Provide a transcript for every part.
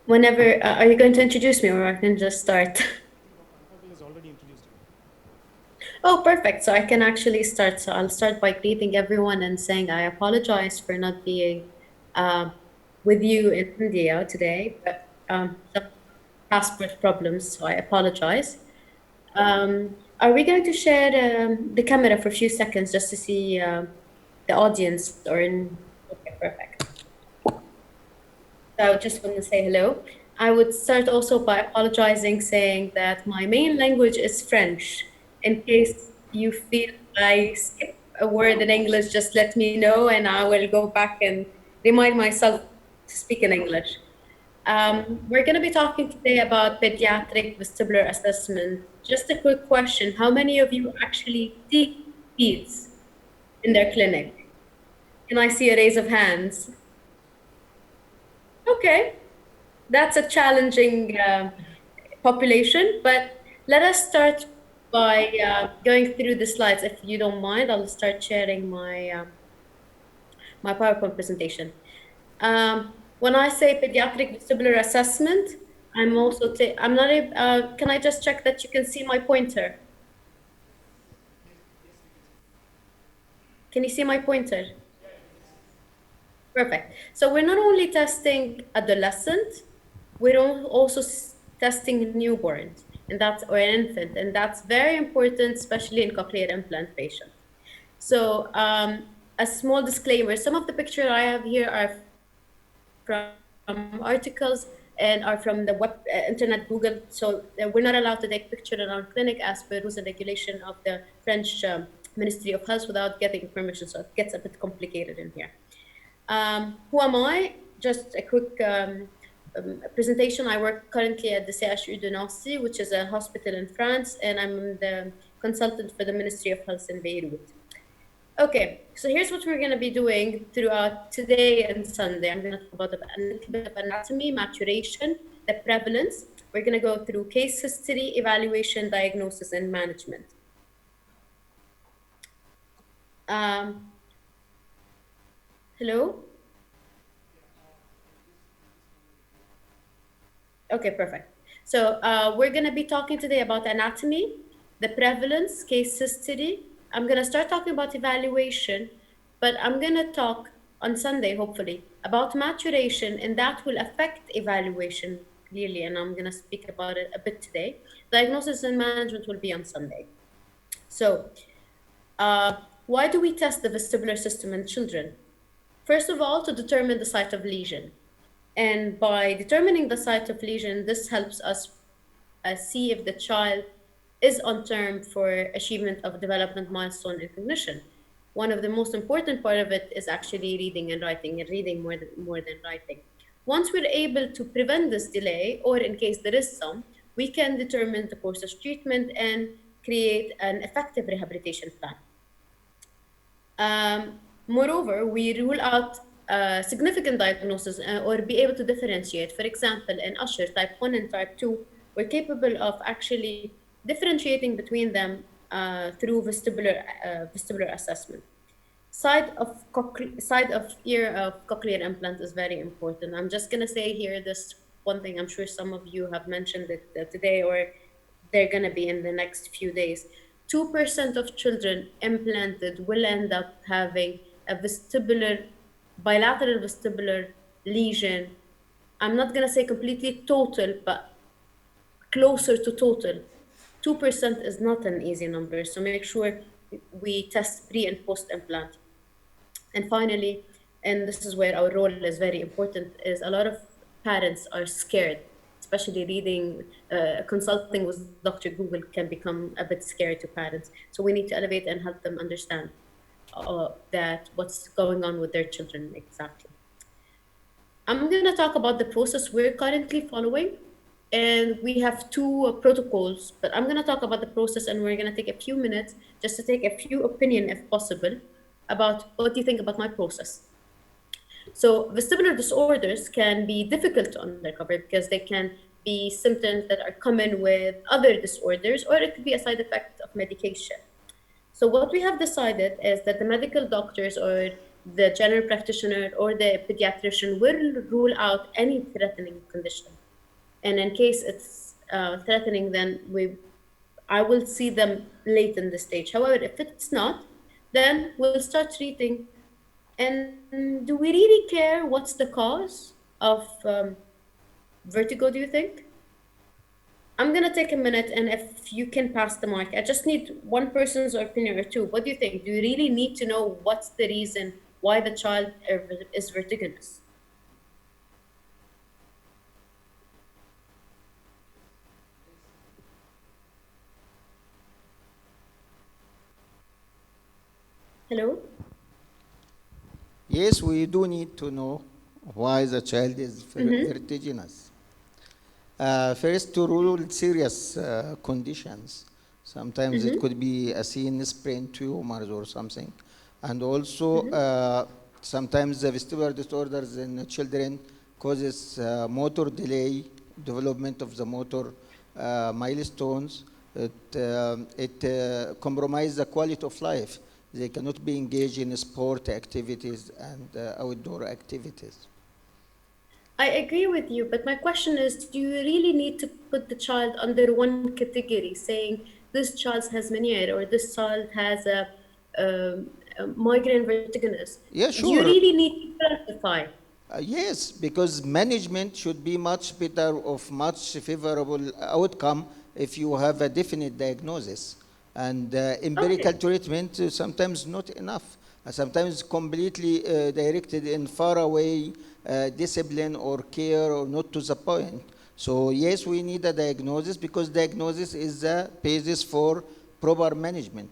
Whenever, are you going to introduce me or I can just start? Has already introduced you. Oh, perfect. So I can actually start. So I'll start by greeting everyone and saying I apologize for not being um, with you in India today, but some passport problems, so I apologize. Are we going to share the camera for a few seconds just to see the audience or in? Okay, perfect. So just want to say hello. I would start also by apologizing, saying that my main language is French. In case you feel I skip a word in English, just let me know and I will go back and remind myself to speak in English. We're going to be talking today about pediatric vestibular assessment. Just a quick question. How many of you actually see peds in their clinic? Can I see a raise of hands? Okay, that's a challenging population, but let us start by going through the slides. If you don't mind, I'll start sharing my PowerPoint presentation. When I say pediatric vestibular assessment, I'm also I'm not. Can I just check that you can see my pointer? Can you see my pointer? Perfect. So we're not only testing adolescent, we're also testing newborns, and that's or an infant, and that's very important, especially in cochlear implant patients. So a small disclaimer: some of the pictures I have here are from articles and are from the web internet Google. So we're not allowed to take picture in our clinic as per rules and regulation of the French Ministry of Health without getting permission. So it gets a bit complicated in here. Who am I? Just a quick presentation. I work currently at the CHU de Nancy, which is a hospital in France, and I'm the consultant for the Ministry of Health in Beirut. Okay, so here's what we're going to be doing throughout today and Sunday. I'm going to talk about a little bit of anatomy, maturation, the prevalence. We're going to go through case history, evaluation, diagnosis, and management. Hello? Okay, perfect. So we're going to be talking today about anatomy, the prevalence, case history. I'm going to start talking about evaluation, but I'm going to talk on Sunday, hopefully, about maturation, and that will affect evaluation clearly, and I'm going to speak about it a bit today. Diagnosis and management will be on Sunday. So why do we test the vestibular system in children? First of all, to determine the site of lesion. And by determining the site of lesion, this helps us see if the child is on term for achievement of development milestone in cognition. One of the most important part of it is actually reading and writing, and reading more than writing. Once we're able to prevent this delay, or in case there is some, we can determine the course of treatment and create an effective rehabilitation plan. Moreover, we rule out significant diagnosis or be able to differentiate. For example, in Usher, type 1 and type 2, we're capable of actually differentiating between them through vestibular assessment. Side of ear of cochlear implant is very important. I'm just going to say here this one thing. I'm sure some of you have mentioned it today, or they're going to be in the next few days. 2% of children implanted will end up having a bilateral vestibular lesion. I'm not going to say completely total, but closer to total. 2% is not an easy number, so make sure we test pre and post implant. And finally, and this is where our role is very important, is a lot of parents are scared, especially consulting with Dr. Google can become a bit scary to parents. So we need to elevate and help them understand that what's going on with their children exactly. I'm going to talk about the process we're currently following. And we have two protocols, but I'm going to talk about the process, and we're going to take a few minutes just to take a few opinion, if possible, about what do you think about my process. So vestibular disorders can be difficult to uncover because they can be symptoms that are common with other disorders, or it could be a side effect of medication. So what we have decided is that the medical doctors or the general practitioner or the pediatrician will rule out any threatening condition. And in case it's threatening, then I will see them late in the stage. However, if it's not, then we'll start treating. And do we really care what's the cause of vertigo, do you think? I'm gonna take a minute, and if you can pass the mic, I just need one person's opinion or two. What do you think? Do you really need to know what's the reason why the child is vertiginous? Hello? Yes, we do need to know why the child is vertiginous. First, to rule serious conditions. Sometimes it could be a seen sprain tumors or something. And also, sometimes the vestibular disorders in children causes motor delay, development of the motor milestones. It compromises the quality of life. They cannot be engaged in sport activities and outdoor activities. I agree with you, but my question is, do you really need to put the child under one category, saying this child has Meniere or this child has a migraine vertiginous? Yeah, Do you sure. really need to classify? Yes, because management should be much better, of much favorable outcome if you have a definite diagnosis. And empirical Okay. treatment sometimes not enough. Sometimes completely directed in far away discipline or care or not to the point. So yes, we need a diagnosis because diagnosis is the basis for proper management.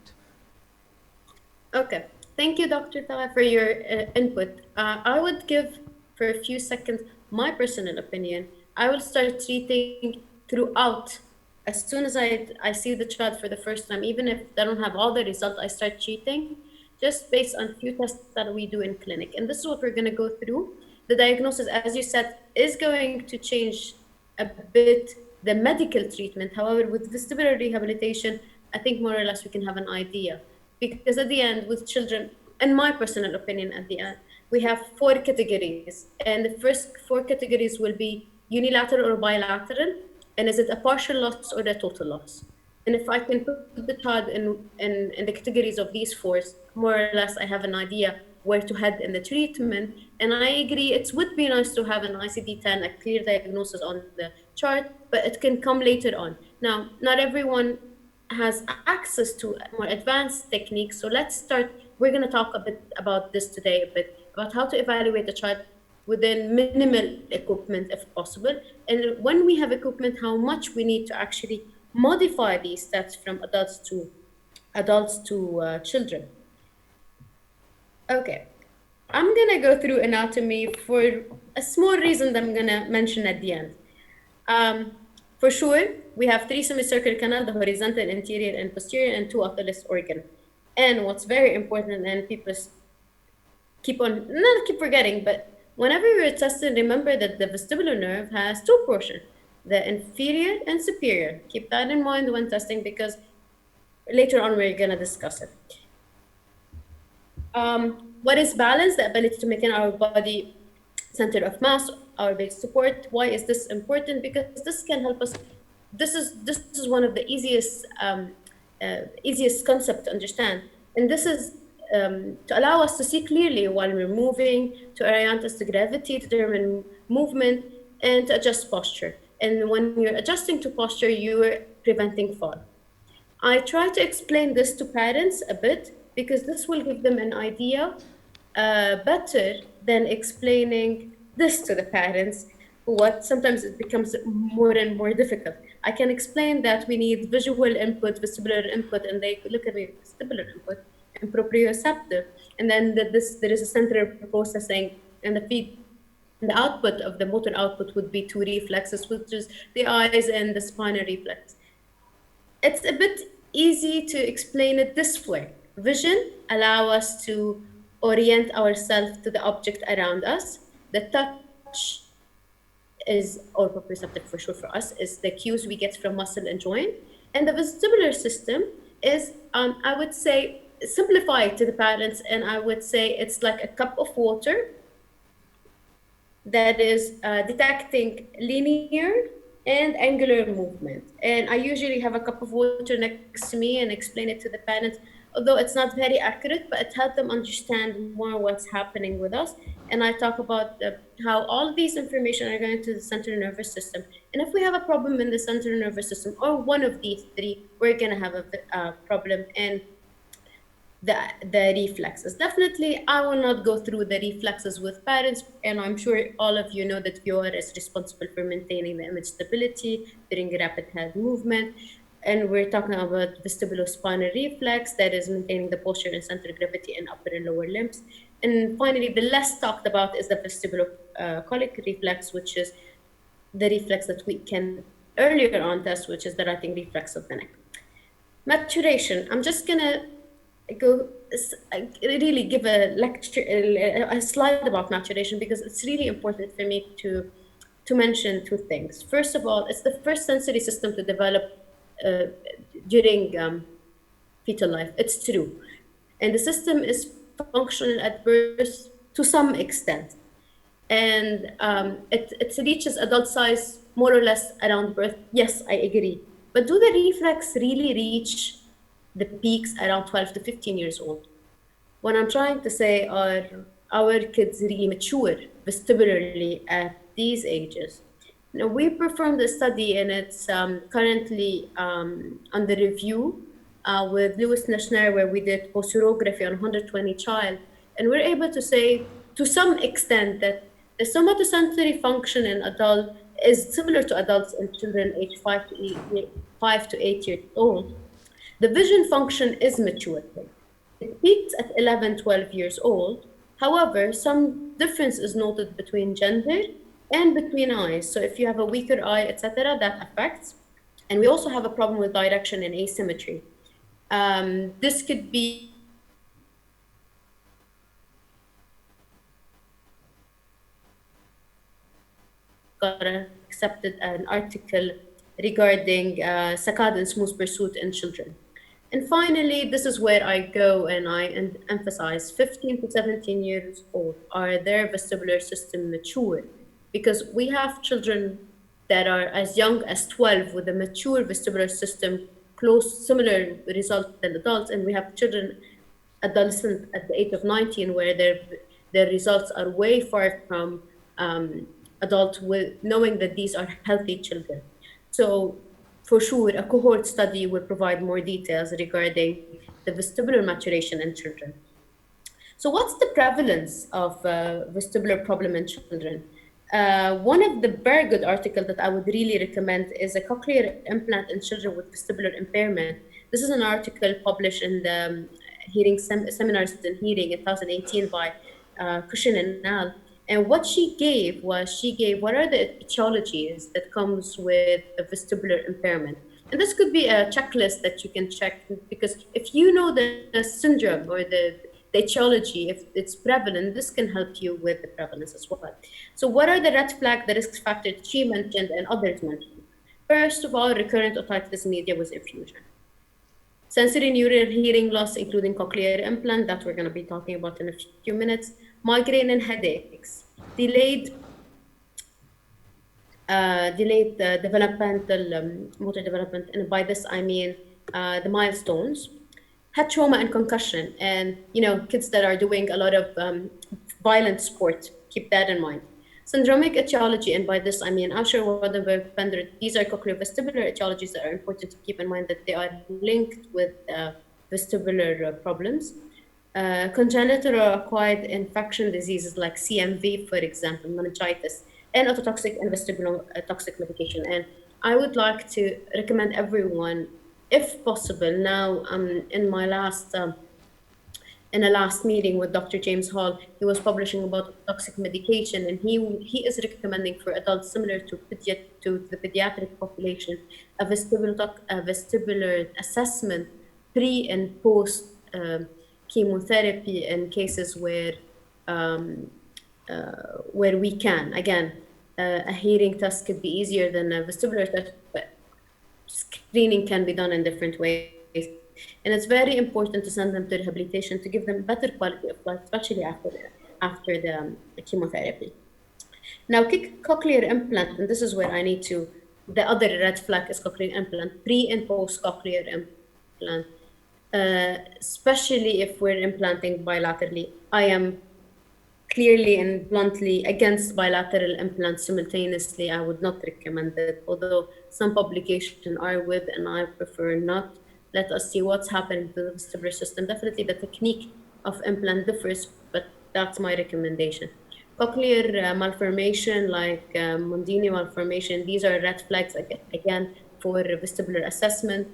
Okay. Thank you, Dr. Taha, for your input. I would give, for a few seconds, my personal opinion. I will start treating throughout. As soon as I see the child for the first time, even if they don't have all the results, I start treating just based on few tests that we do in clinic. And this is what we're going to go through. The diagnosis, as you said, is going to change a bit the medical treatment. However, with vestibular rehabilitation, I think more or less we can have an idea. Because at the end, with children, in my personal opinion, at the end, we have four categories. And the first four categories will be unilateral or bilateral. And is it a partial loss or a total loss? And if I can put the child in the categories of these four, more or less, I have an idea where to head in the treatment. And I agree, it would be nice to have an ICD-10, a clear diagnosis on the chart, but it can come later on. Now, not everyone has access to more advanced techniques. So let's start. We're going to talk a bit about this today, a bit about how to evaluate the child within minimal equipment if possible. And when we have equipment, how much we need to actually modify these stats from adults to children. Okay. I'm gonna go through anatomy for a small reason that I'm gonna mention at the end. For sure, we have three semicircular canal, the horizontal, anterior, and posterior, and two otoliths organ. And what's very important, and people not keep forgetting, but whenever you're testing, remember that the vestibular nerve has two portions, the inferior and superior. Keep that in mind when testing because later on we're gonna discuss it. What is balance? The ability to maintain our body center of mass, our base support. Why is this important? Because this can help us. This is one of the easiest concept to understand, and this is to allow us to see clearly while we're moving, to orient us to gravity, to determine movement, and to adjust posture. And when you're adjusting to posture, you're preventing fall. I try to explain this to parents a bit because this will give them an idea better than explaining this to the parents. What sometimes it becomes more and more difficult. I can explain that we need visual input, vestibular input, and they look at me vestibular input and proprioceptive, and then there is a central processing and the feed. And the output of the motor output would be two reflexes, which is the eyes and the spinal reflex. It's a bit easy to explain it this way. Vision allow us to orient ourselves to the object around us. The touch is, or proprioceptive for sure for us, is the cues we get from muscle and joint. And the vestibular system is, I would say, simplify it to the parents, and I would say it's like a cup of water that is detecting linear and angular movement. And I usually have a cup of water next to me and explain it to the parents, although it's not very accurate, but it helps them understand more what's happening with us. And I talk about how all of these information are going to the central nervous system. And if we have a problem in the central nervous system, or one of these three, we're going to have a problem in the reflexes. Definitely, I will not go through the reflexes with parents, and I'm sure all of you know that VR is responsible for maintaining the image stability during rapid head movement. And we're talking about vestibulospinal reflex, that is maintaining the posture and center of gravity in upper and lower limbs. And finally, the less talked about is the vestibulocholic reflex, which is the reflex that we can earlier on test, which is the writing reflex of the neck. Maturation. I'm just gonna go really give a lecture, a slide about maturation, because it's really important for me to mention two things. First of all, it's the first sensory system to develop during fetal life. It's true, and the system is functional at birth to some extent, and it reaches adult size more or less around birth. Yes, I agree. But do the reflex really reach the peaks around 12 to 15 years old? What I'm trying to say are our kids really mature vestibularly at these ages. Now, we performed a study, and it's currently under review with Lewis National, where we did postureography on 120 child, and we're able to say to some extent that the somatosensory function in adult is similar to adults and children aged 5 to 8 years old. The vision function is maturing. It peaks at 11, 12 years old. However, some difference is noted between gender and between eyes. So if you have a weaker eye, etc., that affects. And we also have a problem with direction and asymmetry. This could be got accepted an article regarding saccade and smooth pursuit in children. And finally, this is where I go and I emphasize 15 to 17 years old. Are their vestibular system mature? Because we have children that are as young as 12 with a mature vestibular system, close, similar result than adults. And we have children, adolescent at the age of 19, where their results are way far from adults, with knowing that these are healthy children. So for sure, a cohort study will provide more details regarding the vestibular maturation in children. So what's the prevalence of vestibular problem in children? One of the very good articles that I would really recommend is a cochlear implant in children with vestibular impairment. This is an article published in the hearing seminars in hearing in 2018 by Cushion and Al. And what she gave was, what are the etiologies that comes with a vestibular impairment? And this could be a checklist that you can check, because if you know the syndrome or the etiology, if it's prevalent, this can help you with the prevalence as well. So what are the red flag, the risk factors she mentioned and others mentioned? First of all, recurrent otitis media with effusion. Sensory neural hearing loss, including cochlear implant, that we're going to be talking about in a few minutes. Migraine and headaches. Delayed developmental motor development, and by this I mean the milestones. Head trauma and concussion, and kids that are doing a lot of violent sport, keep that in mind. Syndromic etiology, and by this I mean Usher, Wadenberg, Pender. These are cochlear vestibular etiologies that are important to keep in mind, that they are linked with vestibular problems. Congenital or acquired infection diseases like CMV, for example, meningitis, and ototoxic and vestibulotoxic medication. And I would like to recommend everyone, if possible, now in my last in a last meeting with Dr. James Hall, he was publishing about toxic medication, and he is recommending for adults similar to the pediatric population a vestibular assessment pre and post chemotherapy in cases where we can. Again, a hearing test could be easier than a vestibular test, but screening can be done in different ways. And it's very important to send them to rehabilitation to give them better quality of life, especially after the chemotherapy. Now, cochlear implant, and this is where I need to, the other red flag is cochlear implant, pre and post cochlear implant, especially if we're implanting bilaterally. I am clearly and bluntly against bilateral implants simultaneously. I would not recommend it, although some publications are with, and I prefer not. Let us see what's happening to the vestibular system. Definitely the technique of implant differs, but that's my recommendation. Cochlear malformation, like Mondini malformation, these are red flags again for vestibular assessment.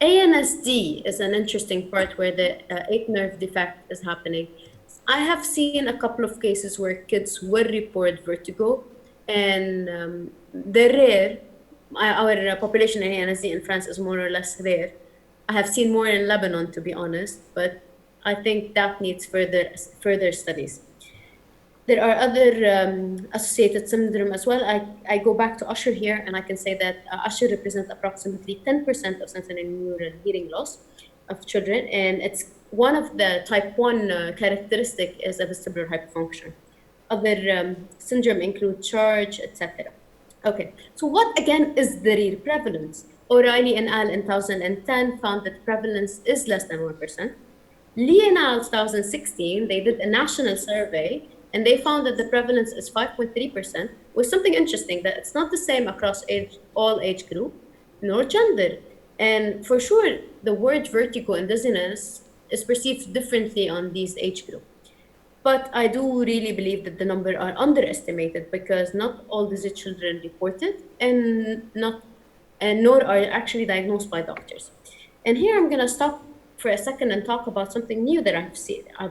ANSD is an interesting part where the eighth nerve defect is happening. I have seen a couple of cases where kids will report vertigo, and they're rare. Our population in ANSD in France is more or less rare. I have seen more in Lebanon, to be honest, but I think that needs further studies. There are other associated syndrome as well. I go back to Usher here, and I can say that Usher represents approximately 10% of sensory neural hearing loss of children, and it's one of the type 1 characteristic is a vestibular hyperfunction. Other syndrome include charge, etc. Okay, so what again is the real prevalence? O'Reilly and al. in 2010 found that prevalence is less than 1%. Lee and al. 2016, they did a national survey and they found that the prevalence is 5.3%, with something interesting that it's not the same across all age group, nor gender. And for sure, the word vertigo and dizziness is perceived differently on these age groups. But I do really believe that the number are underestimated because not all dizzy children reported and nor are actually diagnosed by doctors. And here I'm gonna stop for a second and talk about something new that I've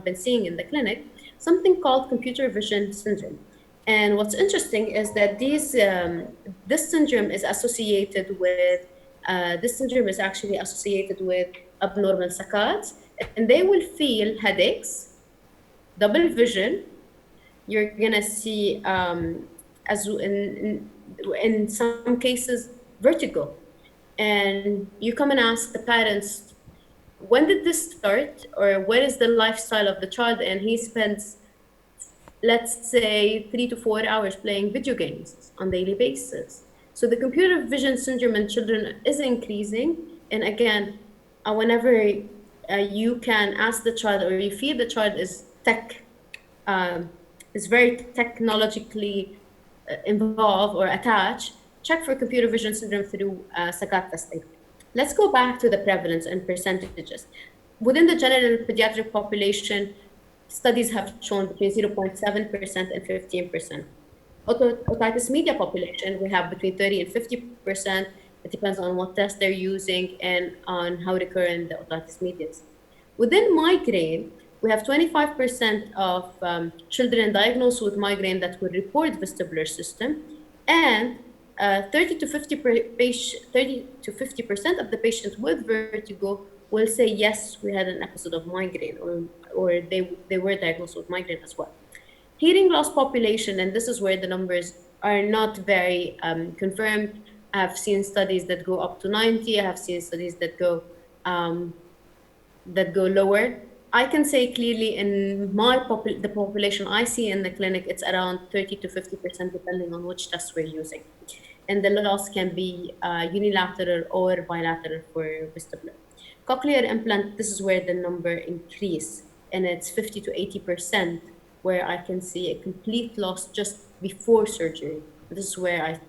been seeing in the clinic, something called computer vision syndrome. And what's interesting is that this syndrome is associated with this syndrome is actually associated with abnormal saccades, and they will feel headaches, double vision. You're gonna see, as in some cases, vertigo. And you come and ask the parents, when did this start, or what is the lifestyle of the child? And he spends, let's say, 3 to 4 hours playing video games on daily basis. So the computer vision syndrome in children is increasing. And again, whenever you can ask the child, or you feel the child is very technologically involved or attached, check for computer vision syndrome through SACAT testing. Let's go back to the prevalence and percentages. Within the general pediatric population, studies have shown between 0.7% and 15%. Otitis media population, we have between 30 and 50%. It depends on what test they're using and on how recurrent the otitis media is. Within migraine, we have 25% of children diagnosed with migraine that will report vestibular system, and 30 to 50% of the patients with vertigo will say, yes, we had an episode of migraine, or they were diagnosed with migraine as well. Hearing loss population, and this is where the numbers are not very confirmed. I have seen studies that go up to 90. I have seen studies that go lower. I can say clearly in the population I see in the clinic, it's around 30 to 50%, depending on which test we're using. And the loss can be unilateral or bilateral for vestibular. Cochlear implant, this is where the number increase, and it's 50 to 80%, where I can see a complete loss just before surgery. This is where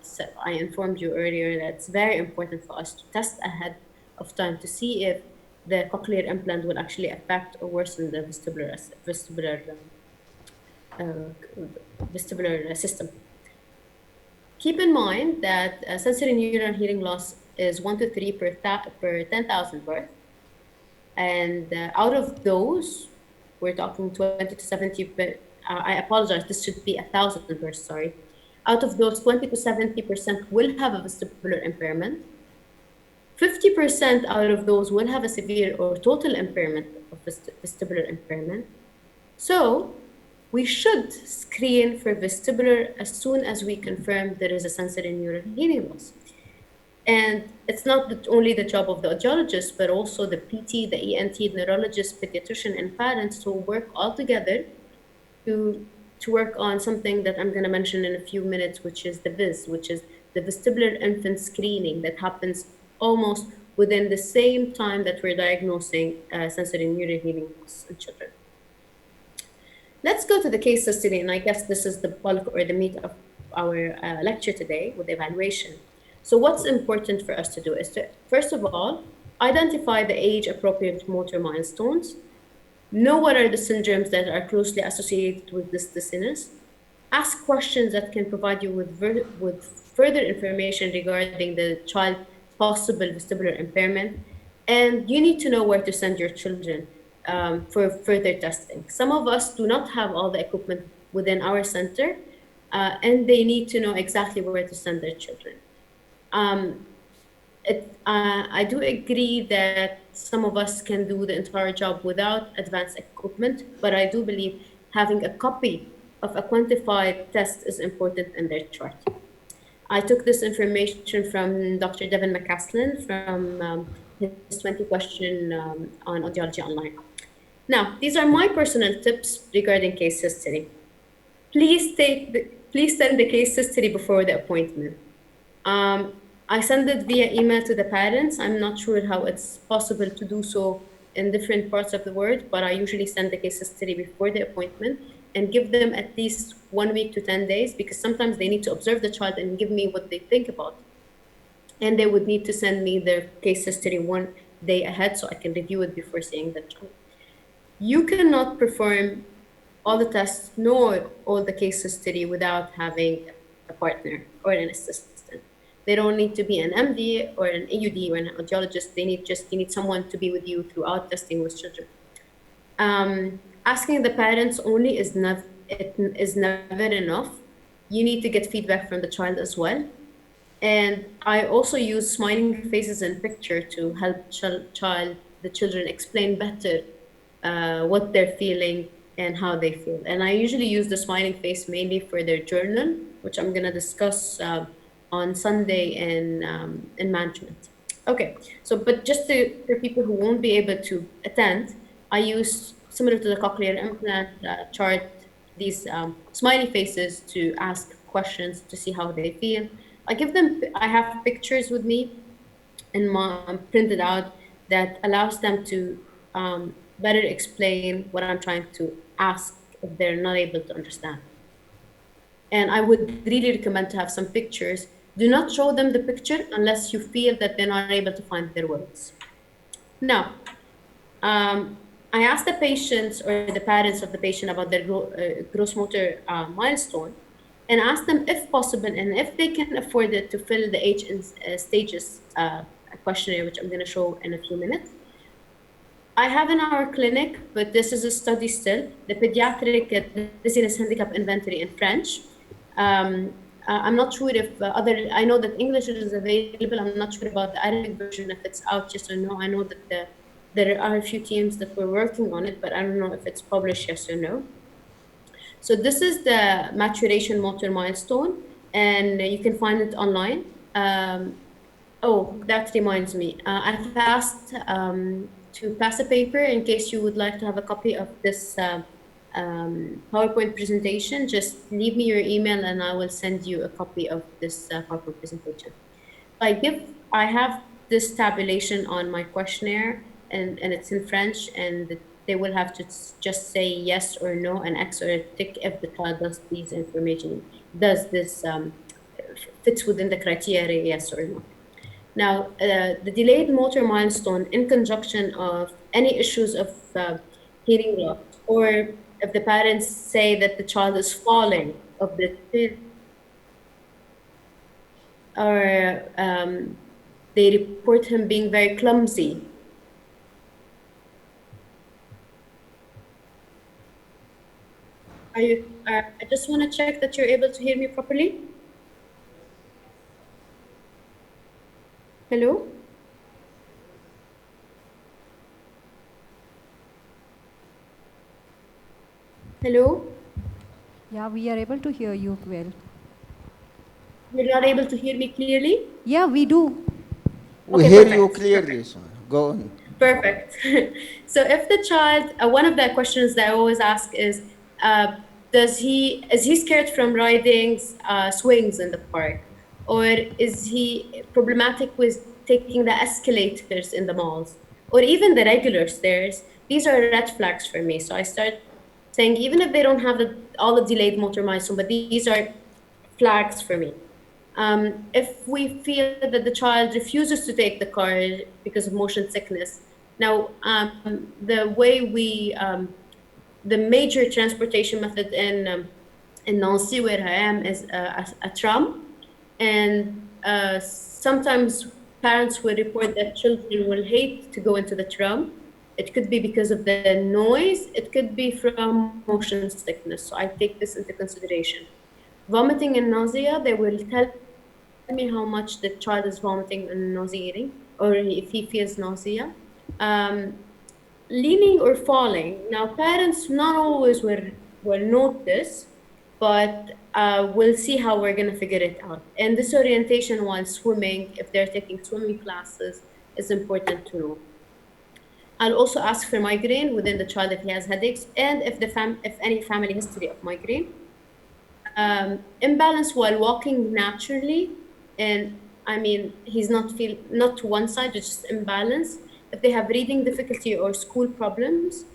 I informed you earlier that it's very important for us to test ahead of time to see if the cochlear implant will actually affect or worsen the vestibular system. Keep in mind that sensory neural hearing loss is 1 to 3 per 10,000 births. And out of those, we're talking 20 to 70, I apologize, this should be 1,000 births, sorry. Out of those, 20 to 70% will have a vestibular impairment. 50% out of those will have a severe or total impairment of vestibular impairment. So we should screen for vestibular as soon as we confirm there is a sensory neural hearing loss. And it's not only the job of the audiologist, but also the PT, the ENT, neurologist, pediatrician, and parents to work all together to, to work on something that I'm going to mention in a few minutes, which is the VIS, which is the vestibular infant screening that happens almost within the same time that we're diagnosing sensory neural hearing loss in children. Let's go to the case study, and I guess this is the bulk or the meat of our lecture today with evaluation. So what's important for us to do is to, first of all, identify the age-appropriate motor milestones, know what are the syndromes that are closely associated with this dizziness, ask questions that can provide you with further information regarding the child's possible vestibular impairment, and you need to know where to send your children for further testing. Some of us do not have all the equipment within our center, and they need to know exactly where to send their children. I do agree that some of us can do the entire job without advanced equipment, but I do believe having a copy of a quantified test is important in their chart. I took this information from Dr. Devin McCaslin from his 20 question on Audiology Online. Now, these are my personal tips regarding case history. Please send the case history before the appointment. I send it via email to the parents. I'm not sure how it's possible to do so in different parts of the world, but I usually send the case history before the appointment and give them at least 1 week to 10 days, because sometimes they need to observe the child and give me what they think about. And they would need to send me their case history 1 day ahead so I can review it before seeing the child. You cannot perform all the tests nor all the case history without having a partner or an assistant. They don't need to be an MD or an AUD or an audiologist. You need someone to be with you throughout testing with children. Asking the parents only is never enough. You need to get feedback from the child as well. And I also use smiling faces and picture to help the children explain better what they're feeling and how they feel. And I usually use the smiling face mainly for their journal, which I'm going to discuss on Sunday in management. Okay, so but just for people who won't be able to attend, I use, similar to the cochlear implant chart, these smiley faces to ask questions to see how they feel. I have pictures with me and printed out that allows them to better explain what I'm trying to ask if they're not able to understand. And I would really recommend to have some pictures. Do not show them the picture unless you feel that they're not able to find their words. Now, I asked the patients or the parents of the patient about their gross motor milestone, and asked them if possible and if they can afford it to fill the age and stages questionnaire, which I'm going to show in a few minutes. I have in our clinic, but this is a study still, the Pediatric Dizziness Handicap Inventory in French. I'm not sure if I know that English is available. I'm not sure about the Arabic version, if it's out, yes or no. I know that there are a few teams that were working on it, but I don't know if it's published, yes or no. So this is the maturation motor milestone, and you can find it online. Oh, that reminds me. I've asked to pass a paper in case you would like to have a copy of this PowerPoint presentation. Just leave me your email and I will send you a copy of this PowerPoint presentation. I have this tabulation on my questionnaire, and it's in French, and they will have to just say yes or no, an X or a tick if the child does these information, fits within the criteria, yes or no. Now, the delayed motor milestone in conjunction of any issues of hearing loss, or if the parents say that the child is falling, of the or they report him being very clumsy. I just want to check that you're able to hear me properly. Hello? Hello? Yeah, we are able to hear you well. You're not able to hear me clearly? Yeah, we do. We Okay, hear you perfect. clearly. So go on. Perfect. So if the child, one of the questions that I always ask is, is he scared from riding swings in the park? Or is he problematic with taking the escalators in the malls? Or even the regular stairs? These are red flags for me. So I start saying, even if they don't have all the delayed motor milestone, but these are flags for me. If we feel that the child refuses to take the car because of motion sickness, now the major transportation method in Nancy, where I am, is a tram, and sometimes parents will report that children will hate to go into the tram. It could be because of the noise. It could be from motion sickness. So I take this into consideration. Vomiting and nausea, they will tell me how much the child is vomiting and nauseating, or if he feels nausea. Um, Leaning or falling. Now, parents not always will note this, but we'll see how we're going to figure it out. And disorientation while swimming, if they're taking swimming classes, is important to know. I'll also ask for migraine within the child if he has headaches, and if any family history of migraine. Imbalance while walking naturally, and I mean he's not to one side, it's just imbalance. If they have reading difficulty or school problems,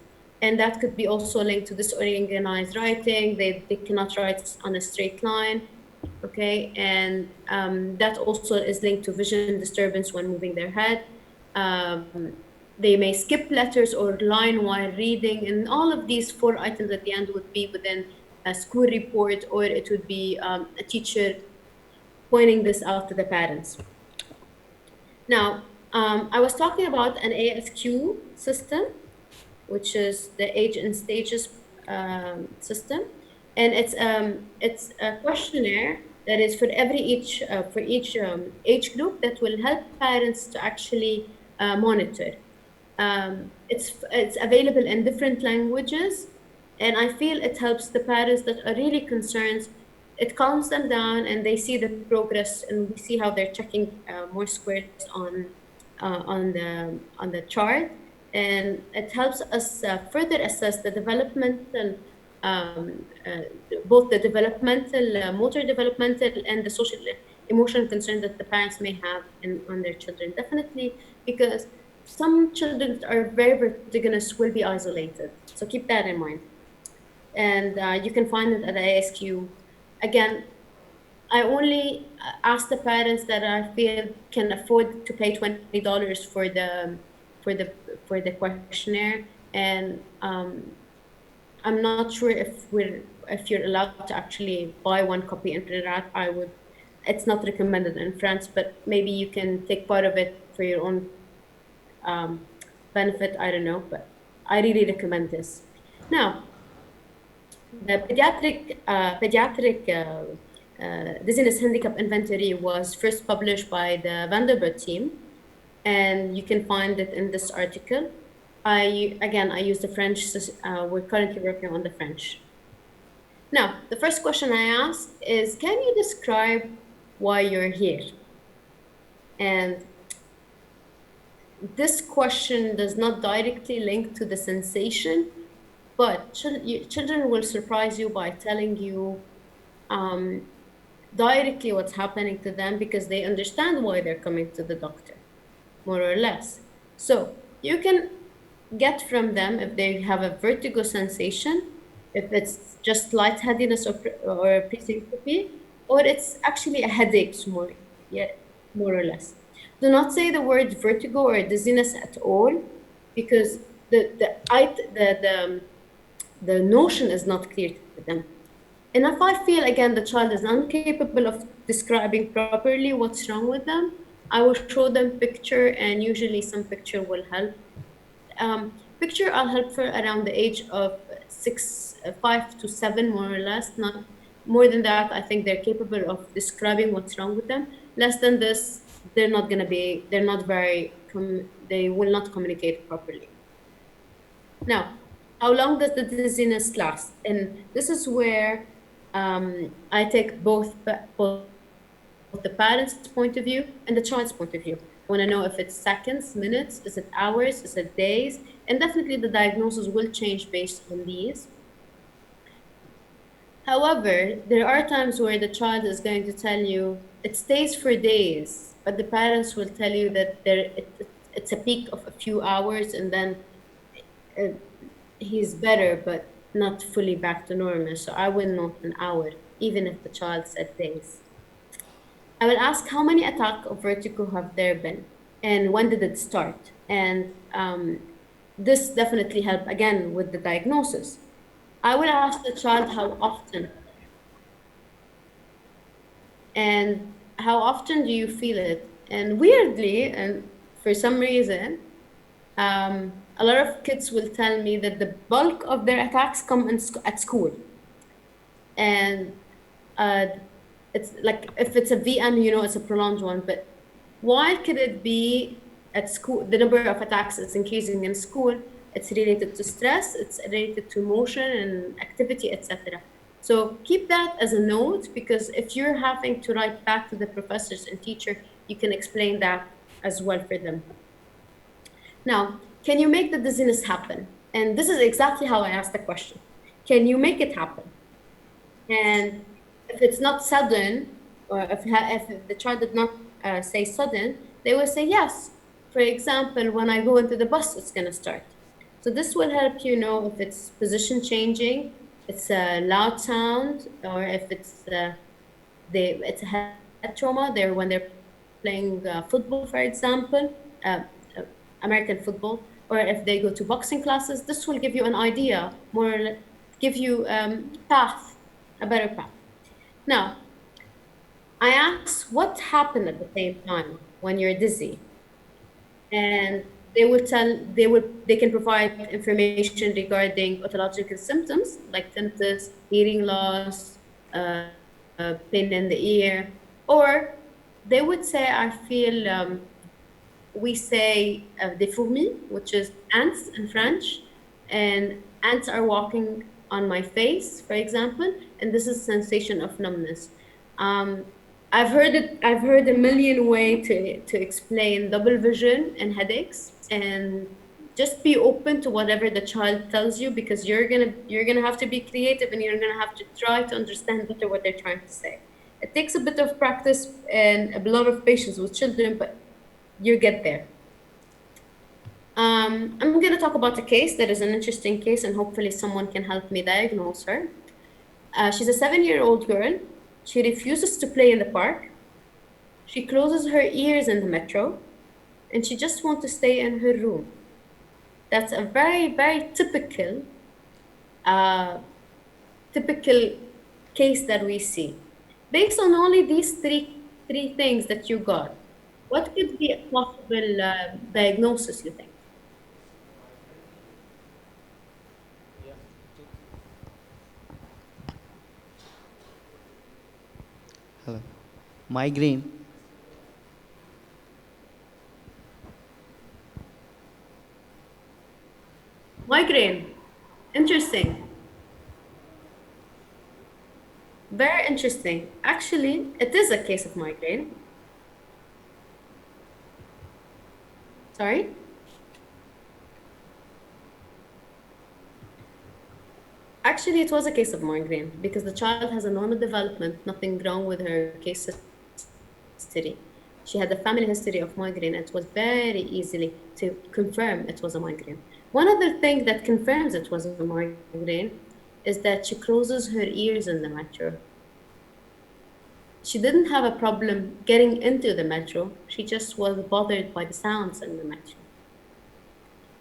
and that could be also linked to disorganized writing. They cannot write on a straight line. Okay, and that also is linked to vision disturbance when moving their head. Um, they may skip letters or line while reading, and all of these four items at the end would be within a school report, or it would be a teacher pointing this out to the parents. Now, I was talking about an ASQ system, which is the age and stages system, and it's a questionnaire that is for each age group that will help parents to actually monitor. It's available in different languages, and I feel it helps the parents that are really concerned. It calms them down, and they see the progress, and we see how they're checking more squares on the chart, and it helps us further assess the developmental. Um, uh, Both the developmental, motor developmental, and the social emotional concern that the parents may have on their children. Definitely, because some children are very vertiginous will be isolated. So keep that in mind. And you can find it at the ASQ. Again, I only ask the parents that I feel can afford to pay $20 for the for the questionnaire, and I'm not sure if you're allowed to actually buy one copy and print it out. I would. It's not recommended in France, but maybe you can take part of it for your own benefit. I don't know, but I really recommend this. Now, the pediatric dizziness handicap inventory was first published by the Vanderbilt team, and you can find it in this article. I use the French. We're currently working on the French. Now, the first question I ask is, can you describe why you're here? And this question does not directly link to the sensation, but children will surprise you by telling you directly what's happening to them because they understand why they're coming to the doctor, more or less. So you can get from them if they have a vertigo sensation, if it's just lightheadedness or presyncope, or it's actually a headache, yeah, more or less. Do not say the word vertigo or dizziness at all, because the notion is not clear to them. And if I feel again the child is incapable of describing properly what's wrong with them, I will show them picture, and usually some picture will help. Picture I'll help for around the age of 5 to 7, more or less. Not more than that. I think they're capable of describing what's wrong with them. Less than this, they're not gonna be. They're not very. They will not communicate properly. Now, how long does the dizziness last? And this is where I take both the parents' point of view and the child's point of view. want to know if it's seconds, minutes, is it hours, is it days, and definitely the diagnosis will change based on these. However, there are times where the child is going to tell you it stays for days, but the parents will tell you that it's a peak of a few hours and then uh, he's better, but not fully back to normal. So I will note an hour, even if the child said days. I will ask how many attacks of vertigo have there been and when did it start? And this definitely help again with the diagnosis. I will ask the child how often and how often do you feel it? And weirdly, and for some reason, a lot of kids will tell me that the bulk of their attacks come at school. And uh, it's like if it's a VM, it's a prolonged one. But why could it be at school? The number of attacks is increasing in school. It's related to stress. It's related to motion and activity, etc. So keep that as a note because if you're having to write back to the professors and teacher, you can explain that as well for them. Now, can you make the dizziness happen? And this is exactly how I asked the question. Can you make it happen? And if it's not sudden, or if the child did not say sudden, they will say yes. For example, when I go into the bus, it's going to start. So this will help you know if it's position changing, it's a loud sound, or if it's a head trauma. When they're playing football, for example, American football, or if they go to boxing classes. This will give you an idea, give you a better path. Now, I ask what happened at the same time when you're dizzy, and they can provide information regarding pathological symptoms like tinnitus, hearing loss, pain in the ear, or they would say, I feel, we say des fourmis, which is ants in French, and ants are walking on my face, for example, and this is sensation of numbness. I've heard a million ways to explain double vision and headaches, and just be open to whatever the child tells you because you're gonna have to be creative and you're gonna have to try to understand better what they're trying to say. It takes a bit of practice and a lot of patience with children, but you get there. I'm going to talk about a case that is an interesting case, and hopefully someone can help me diagnose her. She's a 7-year-old girl. She refuses to play in the park. She closes her ears in the metro, and she just wants to stay in her room. That's a very, very typical case that we see. Based on only these three things that you got, what could be a possible diagnosis, you think? Hello. Migraine. Migraine. Interesting. Very interesting. Actually, it is a case of migraine. Sorry? Actually, it was a case of migraine because the child has a normal development, nothing wrong with her case history. She had a family history of migraine, and it was very easily to confirm it was a migraine. One other thing that confirms it was a migraine is that she closes her ears in the metro. She didn't have a problem getting into the metro, she just was bothered by the sounds in the metro.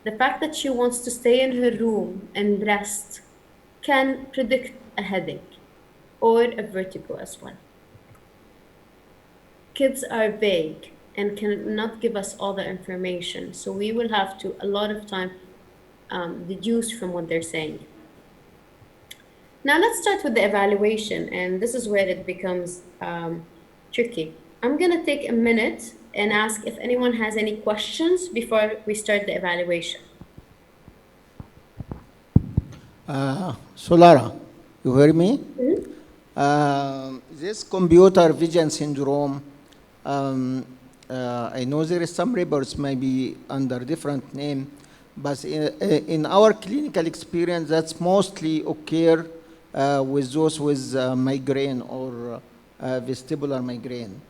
The fact that she wants to stay in her room and rest can predict a headache or a vertigo as well. Kids are vague and cannot give us all the information, so we will have to, a lot of time, deduce from what they're saying. Now let's start with the evaluation, and this is where it becomes tricky. I'm gonna take a minute and ask if anyone has any questions before we start the evaluation. Solara, you hear me? This computer vision syndrome, I know there is some reports maybe under different name, but in our clinical experience, that's mostly occur with those with migraine or vestibular migraine.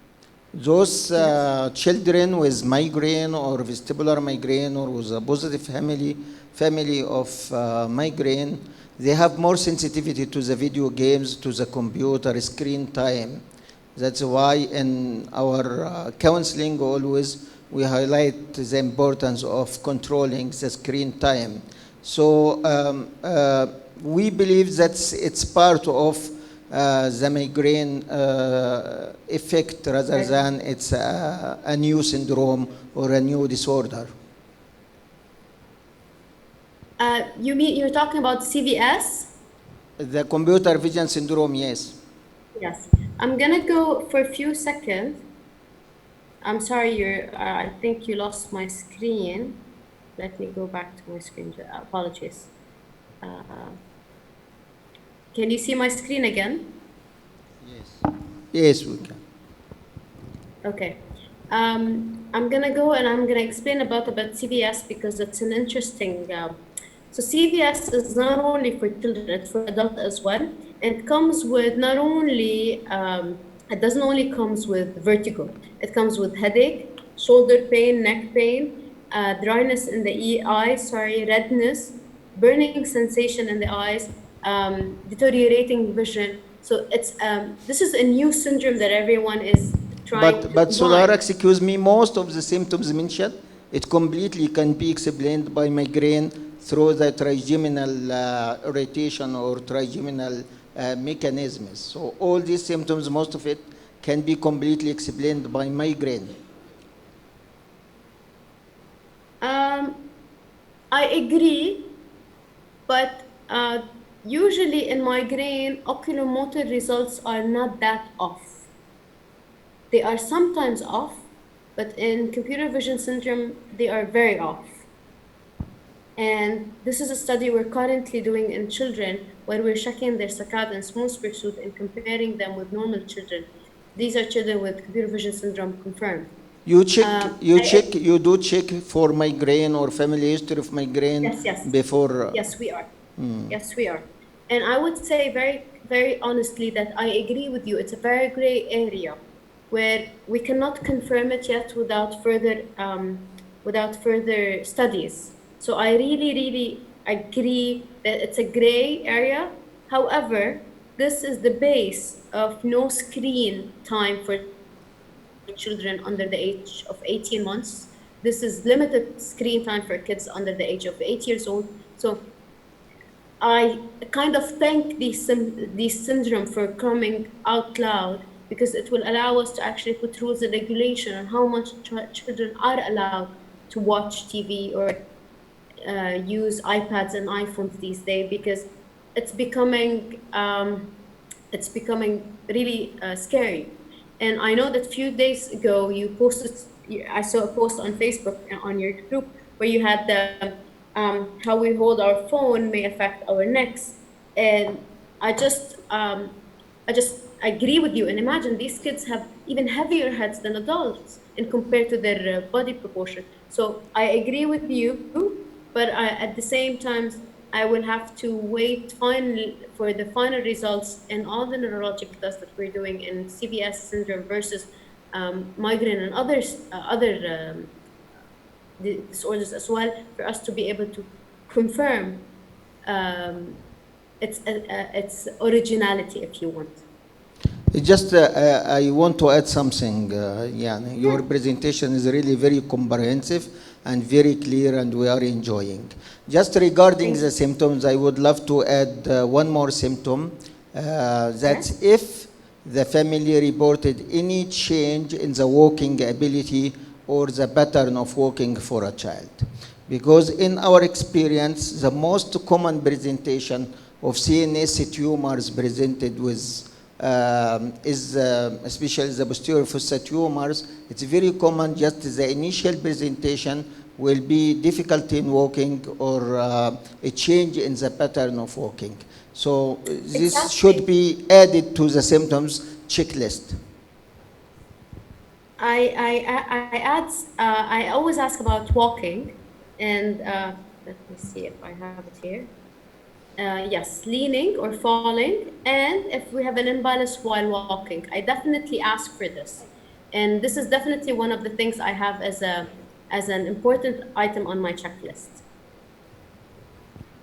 Those children with migraine or vestibular migraine or with a positive family of migraine, they have more sensitivity to the video games, to the computer screen time. That's why in our counseling always we highlight the importance of controlling the screen time. So we believe that it's part of the migraine effect rather than it's a new syndrome or a new disorder. You mean you're talking about CVS? The computer vision syndrome, yes. Yes. I'm gonna go for a few seconds. I'm sorry, I think you lost my screen. Let me go back to my screen. Apologies. Can you see my screen again? Yes. Yes, we can. Okay. I'm gonna go and I'm gonna explain about CVS because it's an interesting. So CVS is not only for children; it's for adults as well. It comes with not only it doesn't only comes with vertigo. It comes with headache, shoulder pain, neck pain, dryness in the eyes. Redness, burning sensation in the eyes, deteriorating vision. So it's this is a new syndrome that everyone is trying to But Solara, combine. excuse me, most of the symptoms mentioned, it completely can be explained by migraine through the trigeminal irritation or trigeminal mechanisms. So all these symptoms, most of it can be completely explained by migraine. I agree, but usually in migraine, oculomotor results are not that off. They are sometimes off, but in computer vision syndrome, they are very off. And this is a study we're currently doing in children where we're checking their saccade and smooth pursuit and comparing them with normal children. These are children with computer vision syndrome confirmed. You you do check for migraine or family history of migraine Yes. before. Yes, we are. Yes, we are. And I would say very honestly that I agree with you. It's a very gray area where we cannot confirm it yet without further studies. So I really agree that it's a gray area. However, this is the base of no screen time for children under the age of 18 months. This is limited screen time for kids under the age of 8 years old. So I kind of thank these syndrome for coming out loud because it will allow us to actually put rules and regulation on how much children are allowed to watch TV or use iPads and iPhones these days, because it's becoming really scary. And I know that a few days ago you posted, I saw a post on Facebook on your group where you had the how we hold our phone may affect our necks, and I just agree with you. And imagine these kids have even heavier heads than adults in compared to their body proportion. So I agree with you, but at the same time, I will have to wait finally for the final results and all the neurologic tests that we're doing in CVS syndrome versus migraine and other disorders as well, for us to be able to confirm its originality, if you want. Just I want to add something. Your presentation is really very comprehensive and very clear, and we are enjoying. Just regarding the symptoms, I would love to add one more symptom. That's if the family reported any change in the walking ability or the pattern of walking for a child. Because in our experience, the most common presentation of CNS tumors presented with especially the posterior fossa tumors. It's very common, just the initial presentation will be difficulty in walking or a change in the pattern of walking. So this should be added to the symptoms checklist. I always ask about walking, and let me see if I have it here. Yes, leaning or falling, and if we have an imbalance while walking. I definitely ask for this, and this is definitely one of the things I have as an important item on my checklist.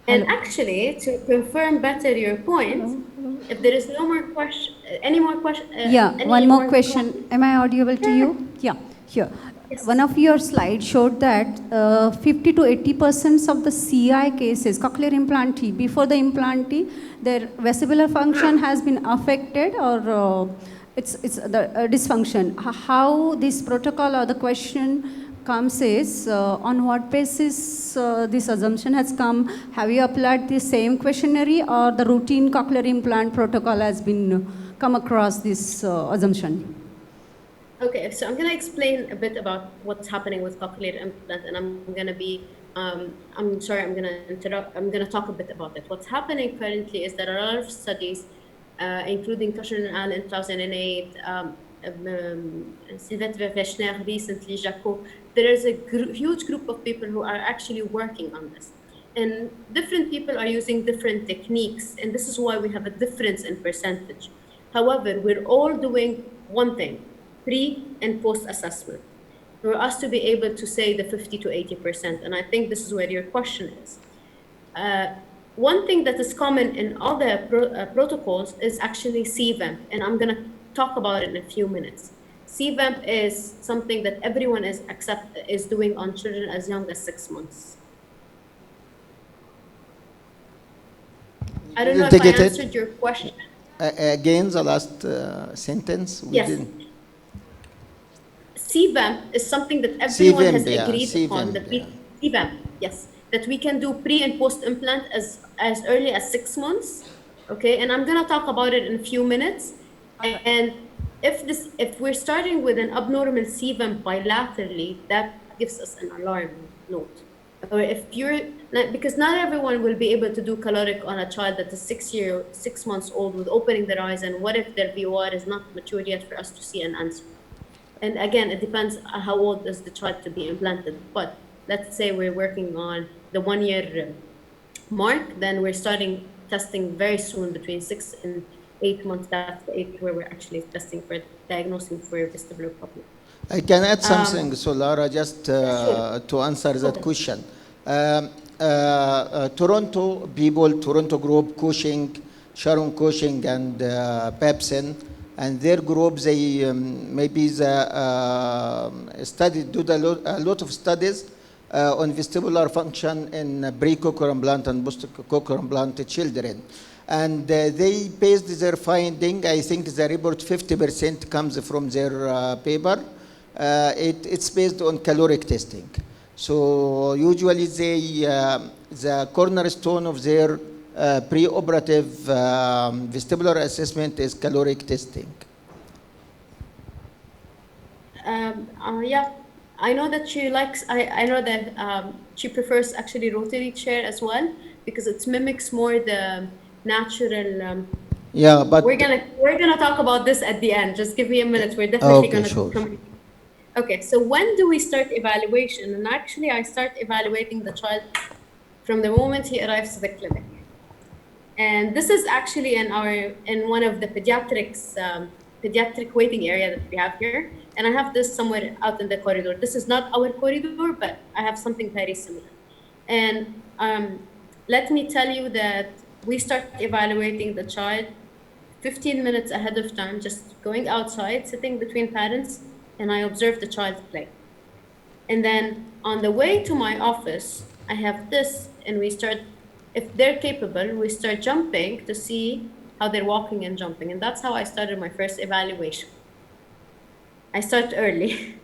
And Hello. actually, to confirm better your point, Hello. Hello. if there is no more question, any more question, Yeah, any one more more question. Am I audible to Sure. you? Yeah, here. One Yes. of your slides showed that 50 to 80% of the CI cases, cochlear implantee, before the implantee, their vestibular function has been affected, or it's the dysfunction. How this protocol or the question comes is, on what basis this assumption has come? Have you applied the same questionnaire, or the routine cochlear implant protocol has been come across this assumption? Okay, so I'm going to explain a bit about what's happening with cochlear implant, and I'm going to be, I'm sorry, I'm going to interrupt. I'm going to talk a bit about it. What's happening currently is that a lot of studies, including Tushin and Al in 2008, Sylvette Vervechner recently, Jaco, there is a huge group of people who are actually working on this. And different people are using different techniques, and this is why we have a difference in percentage. However, we're all doing one thing: pre and post assessment, for us to be able to say the 50 to 80%. And I think this is where your question is. Uh, One thing that is common in other protocols is actually CVAMP, and I'm going to talk about it in a few minutes. CVAMP is something that everyone is doing on children as young as 6 months. I don't know if I answered your question. Again, the last sentence. We Yes. didn't. CVAMP is something that everyone has agreed upon. CVAMP, That yeah. CVAMP, yes, that we can do pre and post implant as early as 6 months. Okay, and I'm gonna talk about it in a few minutes. And if we're starting with an abnormal CVAMP bilaterally, that gives us an alarm note. Or if you're because not everyone will be able to do caloric on a child that is 6 months old with opening their eyes, and what if their VOR is not mature yet for us to see an answer? And again, it depends on how old is the child to be implanted. But let's say we're working on the 1 year mark, then we're starting testing very soon, between 6 and 8 months. That's the age where we're actually testing for diagnosing for vestibular problem. I can add something, Solara, just Sure. to answer that Okay. question. Toronto people, Toronto group, Cushing, Sharon Cushing, and Pepsin, and their group, they maybe a lot of studies on vestibular function in pre-cochlear implant and post-cochlear implant children. And they based their finding, I think the report 50% comes from their paper. It's based on caloric testing. So usually the cornerstone of their preoperative vestibular assessment is caloric testing. Yeah, I know that she likes. I know that she prefers actually rotary chair as well, because it mimics more the natural. Yeah, but We're gonna talk about this at the end. Just give me a minute. We're definitely okay, gonna sure. come. Okay, so when do we start evaluation? And actually, I start evaluating the child from the moment he arrives to the clinic. And this is actually in one of the pediatric waiting area that we have here. And I have this somewhere out in the corridor. This is not our corridor, but I have something very similar. And let me tell you that we start evaluating the child 15 minutes ahead of time, just going outside, sitting between parents, and I observe the child play. And then on the way to my office, I have this, and we start, if they're capable, we start jumping to see how they're walking and jumping. And that's how I started my first evaluation. I start early.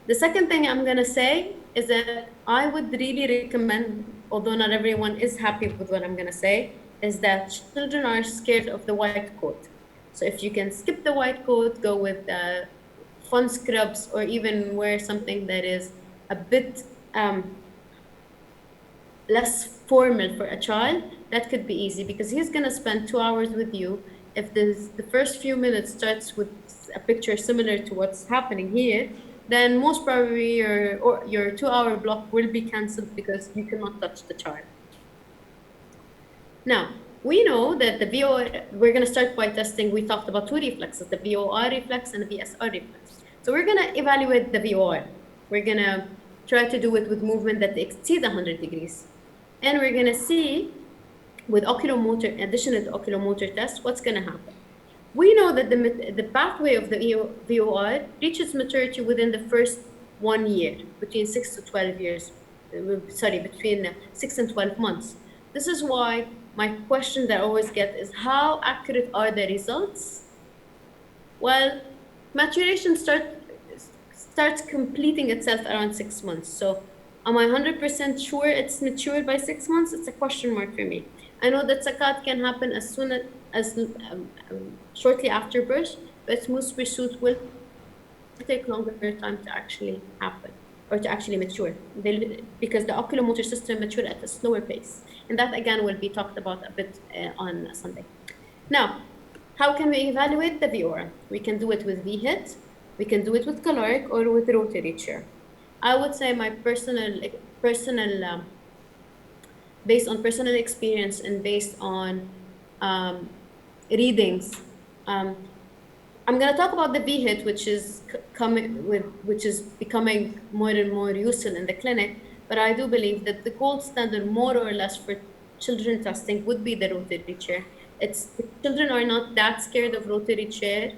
The second thing I'm gonna say is that I would really recommend, although not everyone is happy with what I'm gonna say, is that children are scared of the white coat. So if you can skip the white coat, go with fun scrubs, or even wear something that is a bit less formal for a child, that could be easy, because he's gonna spend 2 hours with you. If the first few minutes starts with a picture similar to what's happening here, then most probably your 2-hour block will be cancelled because you cannot touch the child. Now, we know that the VOR, we're going to start by testing, we talked about two reflexes, the VOR reflex and the VSR reflex. So we're going to evaluate the VOR. We're going to try to do it with movement that exceeds 100 degrees. And we're going to see with oculomotor, in addition to the oculomotor test, what's going to happen. We know that the pathway of the VOR reaches maturity within the first 1 year, between 6 to 12 years, between 6 and 12 months. This is why my question that I always get is, how accurate are the results? Well, maturation starts completing itself around 6 months. So am I 100% sure it's mature by 6 months? It's a question mark for me. I know that sakat can happen as soon as shortly after birth, but most pursuit will take longer time to actually happen or to actually mature, because the oculomotor system mature at a slower pace. And that again will be talked about a bit on Sunday. Now, how can we evaluate the VOR? We can do it with VHIT, we can do it with caloric or with rotary chair. I would say my personal based on personal experience and based on readings, I'm going to talk about the VHIT, which is becoming more and more useful in the clinic. But I do believe that the gold standard, more or less, for children testing would be the rotary chair. The children are not that scared of rotary chair.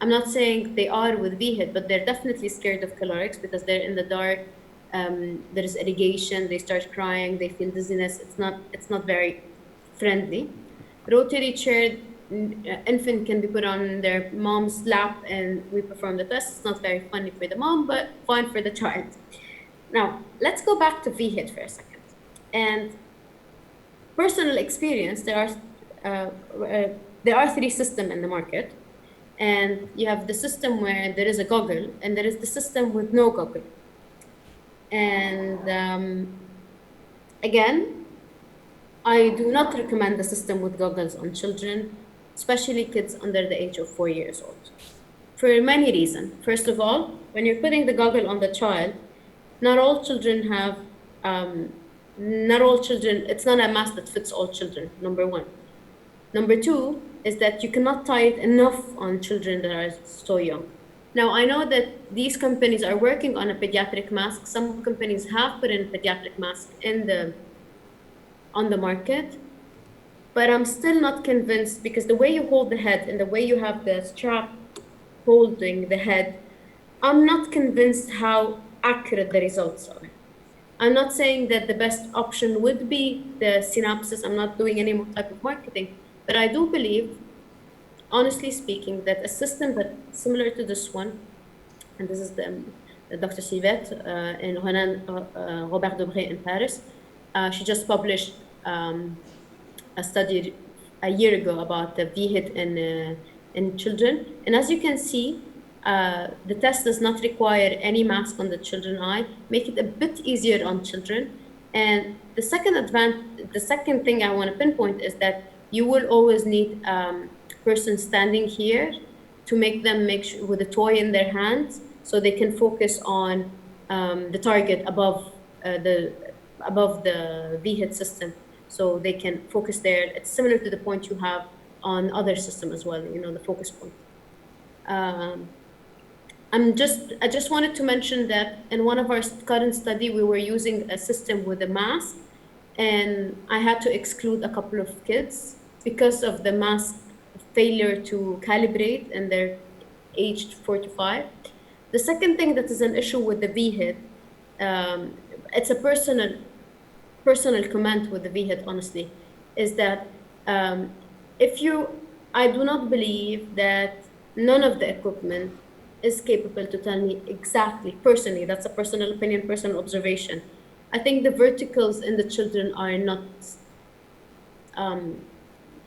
I'm not saying they are with VHIT, but they're definitely scared of calorics because they're in the dark. There is irrigation. They start crying. They feel dizziness. It's not very friendly. Rotary chair, infant can be put on their mom's lap and we perform the test. It's not very funny for the mom, but fun for the child. Now, let's go back to VHIT for a second. And personal experience, there are 3 systems in the market. And you have the system where there is a goggle, and there is the system with no goggle. And again, I do not recommend the system with goggles on children, especially kids under the age of 4 years old, for many reasons. First of all, when you're putting the goggle on the child, not all children, it's not a mask that fits all children, number one. Number two is that you cannot tie it enough on children that are so young. Now, I know that these companies are working on a pediatric mask. Some companies have put in pediatric mask on the market, but I'm still not convinced, because the way you hold the head and the way you have the strap holding the head, I'm not convinced how accurate the results are. I'm not saying that the best option would be the synapses. I'm not doing any more type of marketing, but I do believe, honestly speaking, that a system that's similar to this one, and this is the Dr. Sylvette and Robert Debré in Paris, she just published a study a year ago about the VHIT in children. And as you can see, the test does not require any mask on the children's eye, make it a bit easier on children. And the second thing I want to pinpoint is that you will always need person standing here to make sure, with a toy in their hands, so they can focus on the target above the VHIT system, so they can focus there. It's similar to the point you have on other system as well, the focus point. I just wanted to mention that in one of our current study, we were using a system with a mask, and I had to exclude a couple of kids because of the mask failure to calibrate, and they're aged 4 to 5. The second thing that is an issue with the VHIT, it's a personal comment with the VHIT, honestly, is that I do not believe that none of the equipment is capable to tell me exactly, personally, that's a personal opinion, personal observation. I think the verticals in the children are not,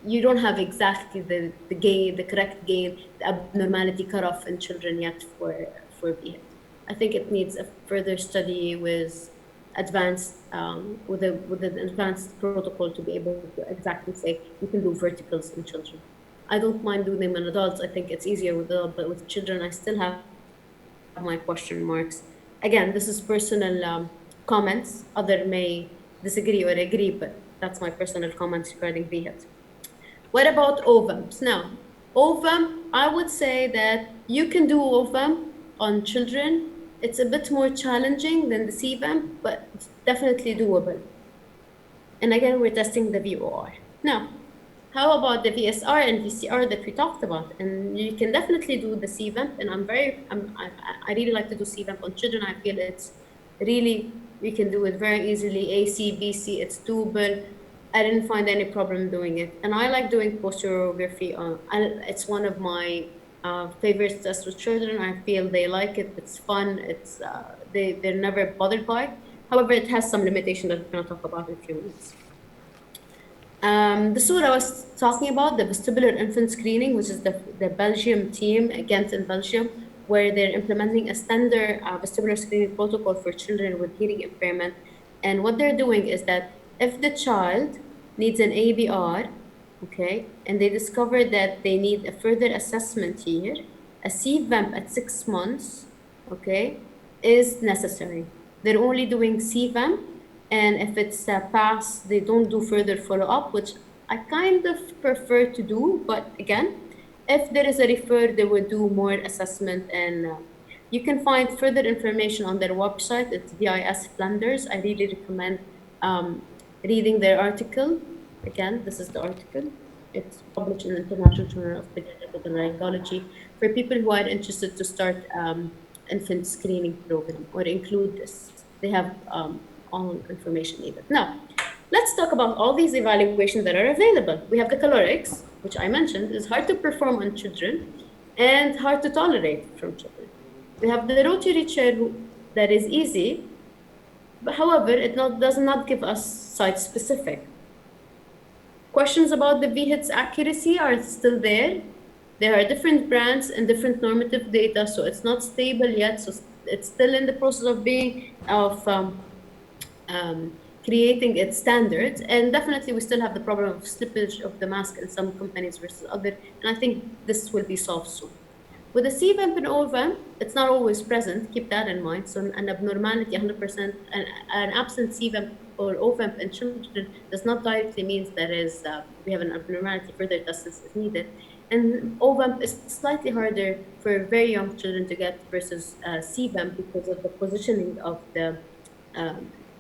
you don't have exactly the gain, the correct gain, the abnormality cutoff in children yet for VHIT. I think it needs a further study with advanced, with an advanced protocol to be able to exactly say you can do verticals in children. I don't mind doing them in adults. I think it's easier with adults, but with children, I still have my question marks. Again, this is personal comments. Other may disagree or agree, but that's my personal comments regarding VHIT. What about OVAMPs? Now, OVAMP, I would say that you can do OVAMP on children. It's a bit more challenging than the CVAMP, but it's definitely doable. And again, we're testing the VOR. Now, how about the VSR and VCR that we talked about? And you can definitely do the CVAMP, and I really like to do CVAMP on children. I feel it's really, we can do it very easily. AC, BC, it's doable. I didn't find any problem doing it. And I like doing postureography. It's one of my favorite tests with children. I feel they like it. It's fun. They're never bothered by it. However, it has some limitation that we're going to talk about in a few minutes. This is what I was talking about, the vestibular infant screening, which is the Belgium team, Ghent in Belgium, where they're implementing a standard vestibular screening protocol for children with hearing impairment. And what they're doing is that if the child needs an ABR, okay, and they discover that they need a further assessment here, a CVAMP at 6 months, okay, is necessary. They're only doing CVAMP, and if it's a pass, they don't do further follow-up, which I kind of prefer to do. But again, if there is a refer, they will do more assessment, and you can find further information on their website. It's VIS Flanders. I really recommend reading their article. Again, this is the article. It's published in the International Journal of Pediatric Vestibular for people who are interested to start infant screening program or include this. They have all information needed. Now, let's talk about all these evaluations that are available. We have the calorics, which I mentioned is hard to perform on children and hard to tolerate from children. We have the rotary chair that is easy, but however, it does not give us site-specific. Questions about the VHIT's accuracy are still there. There are different brands and different normative data, so it's not stable yet. So it's still in the process of creating its standards. And definitely we still have the problem of slippage of the mask in some companies versus other. And I think this will be solved soon. With the CVAMP and OVAMP, it's not always present. Keep that in mind. So an abnormality, 100%, an absent CVAMP or OVAMP in children does not directly mean that we have an abnormality. Further tests is needed. And OVAMP is slightly harder for very young children to get versus CVAMP because of the positioning of the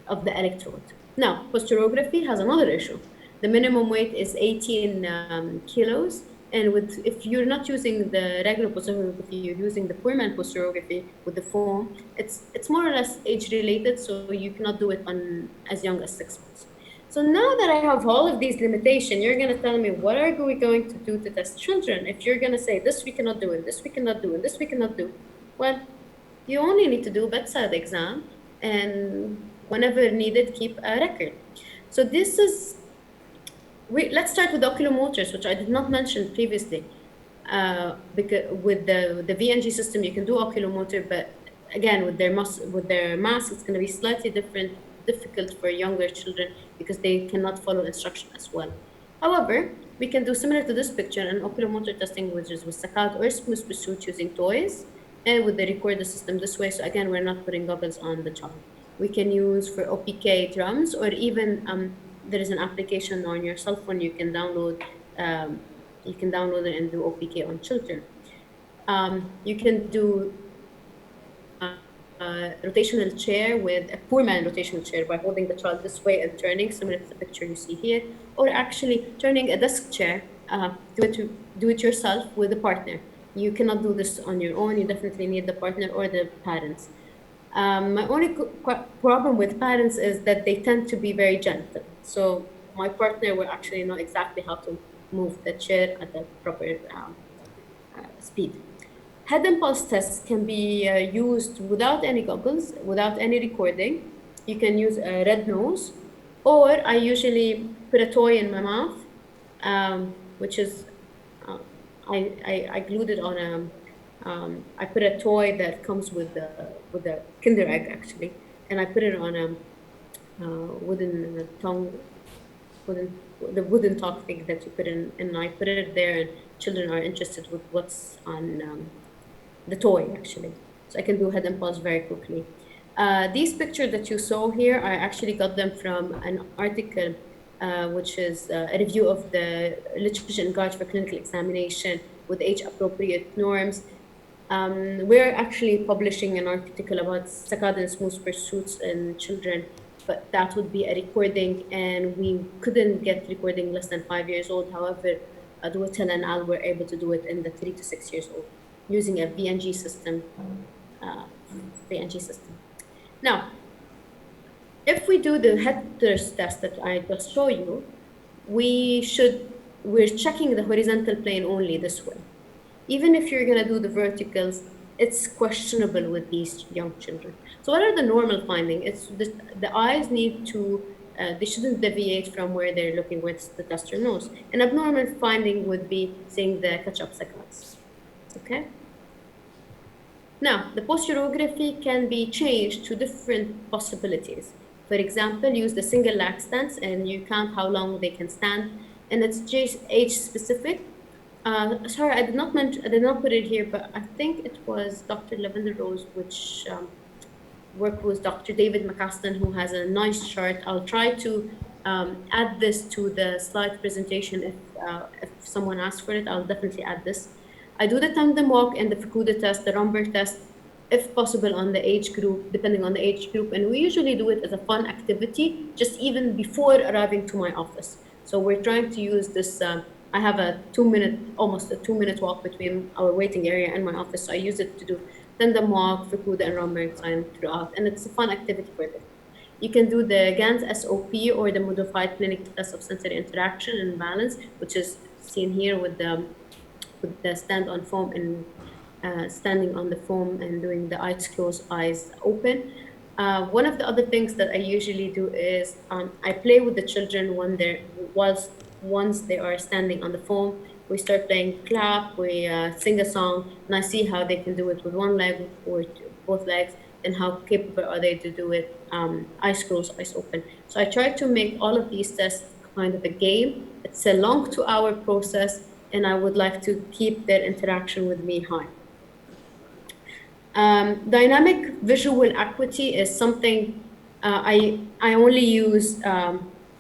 electrode. Now, postureography has another issue. The minimum weight is 18 kilos. And if you're not using the regular postureography, you're using the Pullman postureography with the foam, it's more or less age-related, so you cannot do it on as young as 6 months. So now that I have all of these limitations, you're going to tell me, what are we going to do to test children? If you're going to say, this we cannot do, and this we cannot do, and this we cannot do, well, you only need to do a bedside exam, and whenever needed, keep a record. So this is, let's start with oculomotors, which I did not mention previously. Because with the VNG system, you can do oculomotor, but again, with their mask, it's going to be slightly difficult for younger children because they cannot follow instruction as well. However, we can do similar to this picture an oculomotor testing, which is with saccade or smooth pursuit using toys, and with the recorder system this way. So again, we're not putting goggles on the child. We can use for OPK drums, or even there is an application on your cell phone you can download. You can download it and do OPK on children. You can do rotational chair with a Pullman rotational chair by holding the child this way and turning, similar to the picture you see here, or actually turning a desk chair, do it yourself with a partner. You cannot do this on your own. You definitely need the partner or the parents. My only problem with parents is that they tend to be very gentle. So my partner will actually know exactly how to move the chair at the proper speed. Head impulse tests can be used without any goggles, without any recording. You can use a red nose, or I usually put a toy in my mouth, which is, I glued it on I put a toy that comes with the Kinder Egg actually, and I put it on a wooden tongue, the wooden talk thing that you put in, and I put it there, and children are interested with what's on the toy, actually. So I can do head and pulse very quickly. These pictures that you saw here, I actually got them from an article, which is a review of the literature and guide for clinical examination with age-appropriate norms. We're actually publishing an article about saccade and smooth pursuits in children, but that would be a recording, and we couldn't get recording less than 5 years old. However, Duatel and Al were able to do it in the 3 to 6 years old using a VNG system. VNG system. Now, if we do the headers test that I just showed you, we're checking the horizontal plane only this way. Even if you're gonna do the verticals, it's questionable with these young children. So what are the normal findings? It's the eyes need to, they shouldn't deviate from where they're looking with the test or nose. An abnormal finding would be seeing the catch-up Cyclops, okay? Now, the postureography can be changed to different possibilities. For example, use the single leg stance and you count how long they can stand, and it's age specific. Sorry, I did not put it here, but I think it was Dr. Lavender Rose, which worked with Dr. David McCaston, who has a nice chart. I'll try to add this to the slide presentation if someone asks for it. I'll definitely add this. I do the tandem walk and the Fukuda test, the Romberg test, if possible on the age group, depending on the age group. And we usually do it as a fun activity, just even before arriving to my office. So we're trying to use this, I have almost a 2-minute walk between our waiting area and my office. So I use it to do tandem walk, Fukuda and Romberg sign throughout. And it's a fun activity for them. You can do the GANS SOP or the modified clinical test of sensory interaction and balance, which is seen here with the stand on foam and standing on the foam and doing the eyes closed, eyes open. One of the other things that I usually do is I play with the children once they are standing on the foam. We start playing clap, we sing a song, and I see how they can do it with one leg or both legs, and how capable are they to do it eyes closed, eyes open. So I try to make all of these tests kind of a game. It's a long 2-hour process, and I would like to keep their interaction with me high. Dynamic visual acuity is something I only use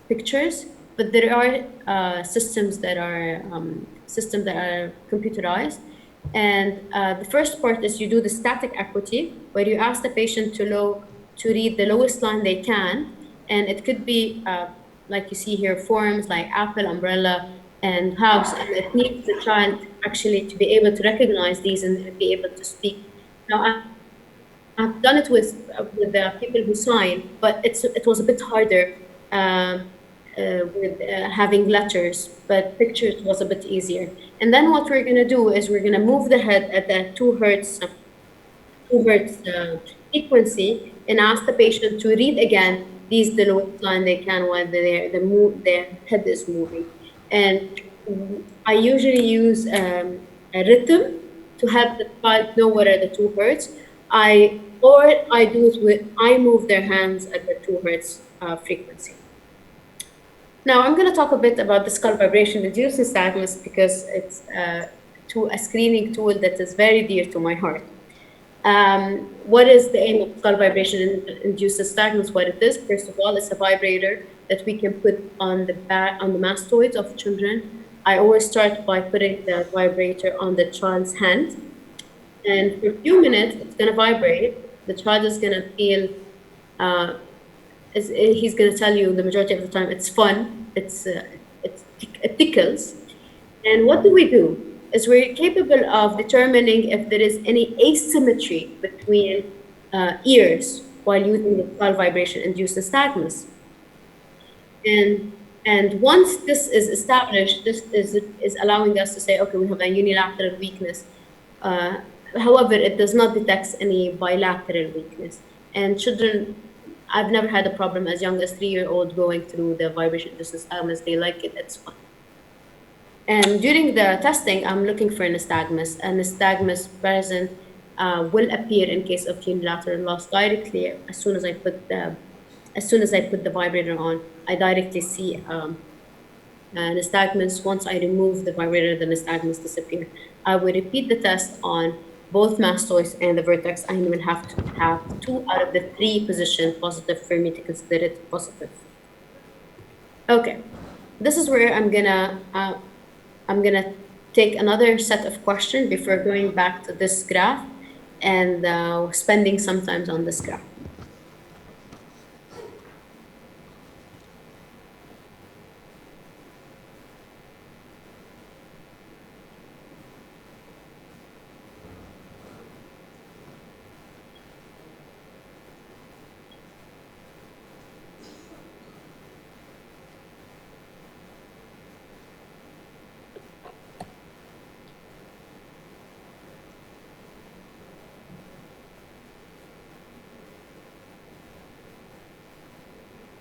pictures, but there are systems that are computerized. And the first part is you do the static acuity, where you ask the patient to read the lowest line they can, and it could be like you see here, forms like apple, umbrella, and house, and it needs the child actually to be able to recognize these and be able to speak. Now, I've done it with the people who sign, but it was a bit harder with having letters, but pictures was a bit easier. And then what we're gonna do is we're gonna move the head at the 2 hertz frequency and ask the patient to read again these the lowest line they can while their head is moving. And I usually use a rhythm to help the child know what are the 2 hertz. I move their hands at the 2 hertz frequency. Now I'm going to talk a bit about the skull vibration induced nystagmus because it's a screening tool that is very dear to my heart. What is the aim of skull vibration induced nystagmus? What it is, first of all, it's a vibrator that we can put on the mastoids of children. I always start by putting the vibrator on the child's hand, and for a few minutes it's going to vibrate. The child is going to feel. He's going to tell you the majority of the time it's fun. It tickles. And what do? Is we're capable of determining if there is any asymmetry between ears while using the skull vibration induced nystagmus. And once this is established, this is allowing us to say, okay, we have a unilateral weakness. However, it does not detect any bilateral weakness. And children, I've never had a problem as young as 3-year-old going through the vibration induced nystagmus. They like it, it's fun. And during the testing, I'm looking for nystagmus. And nystagmus present will appear in case of unilateral loss directly as soon as I put the vibrator on. I directly see nystagmus. Once I remove the vibrator, the nystagmus disappear. I will repeat the test on both mastoids and the vertex. I will have to have 2 out of the 3 position positive for me to consider it positive. Okay, this is where I'm gonna take another set of questions before going back to this graph and spending some time on this graph.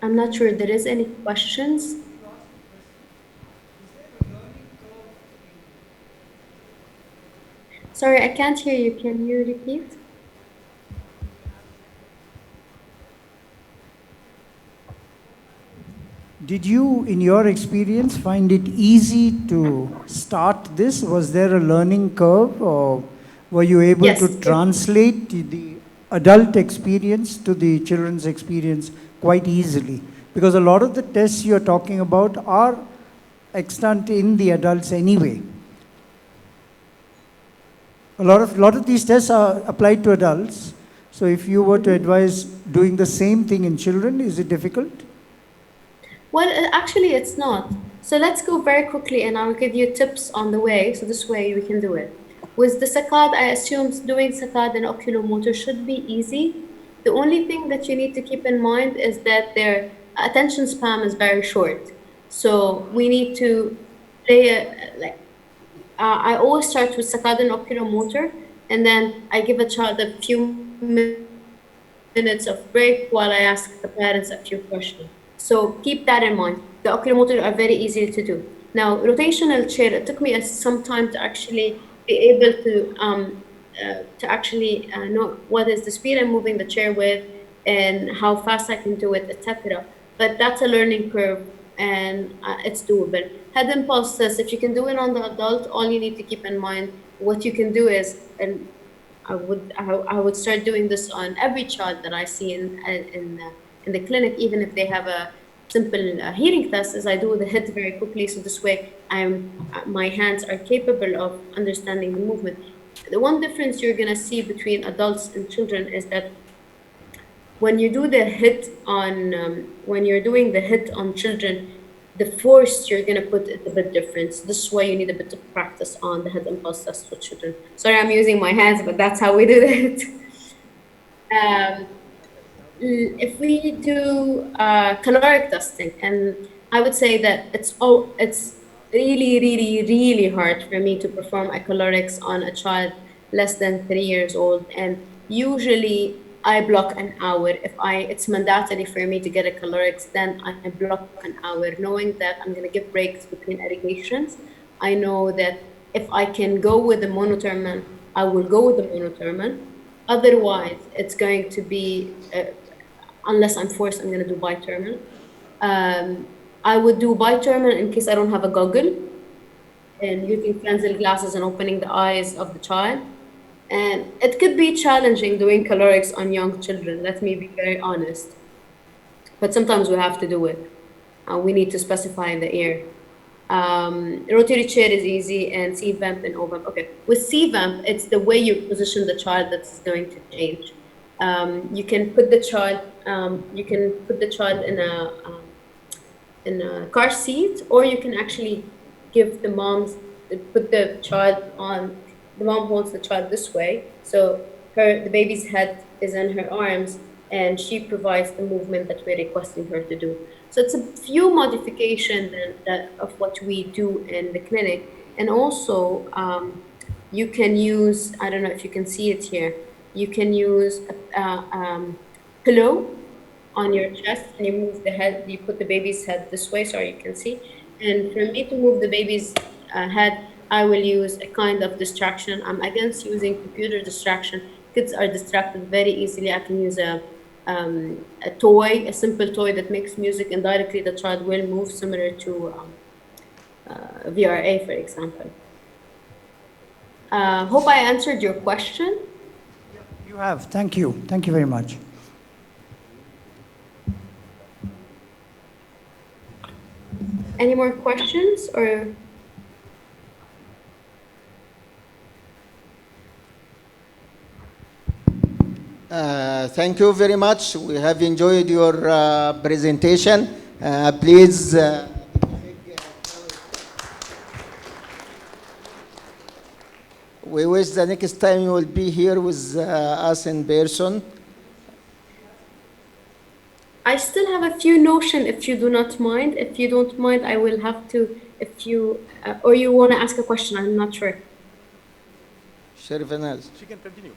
I'm not sure there is any questions. Sorry, I can't hear you. Can you repeat? Did you, in your experience, find it easy to start this? Was there a learning curve, or were you able Yes. to translate the adult experience to the children's experience quite easily? Because a lot of the tests you're talking about are extant in the adults anyway. A lot of these tests are applied to adults. So if you were to advise doing the same thing in children, is it difficult? Well, actually, it's not. So let's go very quickly and I'll give you tips on the way. So this way we can do it. With the saccade, I assume doing saccade and oculomotor should be easy. The only thing that you need to keep in mind is that their attention span is very short. So we need to play I always start with saccade and oculomotor, and then I give a child a few minutes of break while I ask the parents a few questions. So keep that in mind. The oculomotor are very easy to do. Now, rotational chair, it took me some time to actually be able to actually know what is the speed I'm moving the chair with and how fast I can do it, etc. But that's a learning curve and it's doable. Head impulse test, if you can do it on the adult, all you need to keep in mind, what you can do is, and I would start doing this on every child that I see in the clinic, even if they have a simple hearing test, is I do the hit very quickly. So this way, my hands are capable of understanding the movement. The one difference you're gonna see between adults and children is that when you do the hit on when you're doing the hit on children, the force you're gonna put is a bit different. So this is why you need a bit of practice on the head impulse test with children. Sorry, I'm using my hands, but that's how we do it. If we do caloric testing, and I would say that it's really hard for me to perform a calorics on a child less than 3 years old, and usually I block an hour. If it's mandatory for me to get a calorics, then I block an hour, knowing that I'm gonna give breaks between irrigations. I know that if I can go with the monothermal, I will go with the monothermal. Otherwise, it's going to be, unless I'm forced, I'm gonna do bithermal. I would do bithermal in case I don't have a goggle, and using Frenzel glasses and opening the eyes of the child. And it could be challenging doing calorics on young children, let me be very honest. But sometimes we have to do it. We need to specify in the ear. Rotary chair is easy, and C-vamp and O-vamp. Okay, with C-vamp, it's the way you position the child that's going to change. You can put the child in a car seat, or you can actually give the put the child on. The mom holds the child this way, so the baby's head is in her arms, and she provides the movement that we're requesting her to do. So it's a few modifications of what we do in the clinic, and also you can use, I don't know if you can see it here, you can use a pillow on your chest, and you move the head, you put the baby's head this way, so you can see. And for me to move the baby's head, I will use a kind of distraction. I'm against using computer distraction. Kids are distracted very easily. I can use a toy, a simple toy that makes music, and directly the child will move, similar to VRA, for example. Hope I answered your question. You have. Thank you. Thank you very much. Any more questions or? Thank you very much. We have enjoyed your presentation. Please, we wish the next time you will be here with us in person. I still have a few notion, if you do not mind. If you don't mind, I will have to, if you, or you want to ask a question, I'm not sure. Shervanaz. She can continue.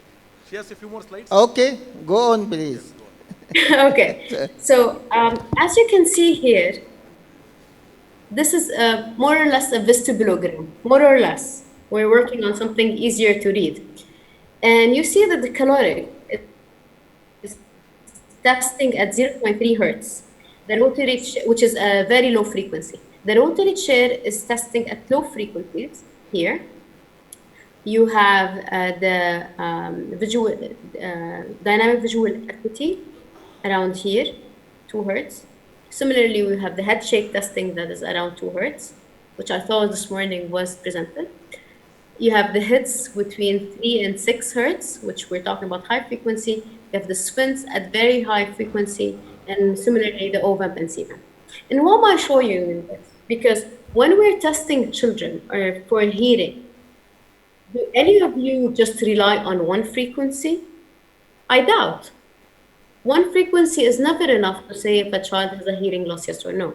She has a few more slides. Okay, go on, please. Okay, so as you can see here, this is more or less a vestibulogram, more or less. We're working on something easier to read. And you see that the caloric is testing at 0.3 hertz, the rotary, which is a very low frequency. The rotary chair is testing at low frequencies here. You have the dynamic visual acuity around here, 2 hertz. Similarly, we have the head shake testing that is around 2 hertz, which I thought this morning was presented. You have the hits between 3 and 6 hertz, which we're talking about high frequency. You have the spins at very high frequency, and similarly the OVAMP and CVAMP. And why am I showing you this? Because when we're testing children or for hearing, do any of you just rely on one frequency? I doubt. One frequency is never enough to say if a child has a hearing loss, yes or no.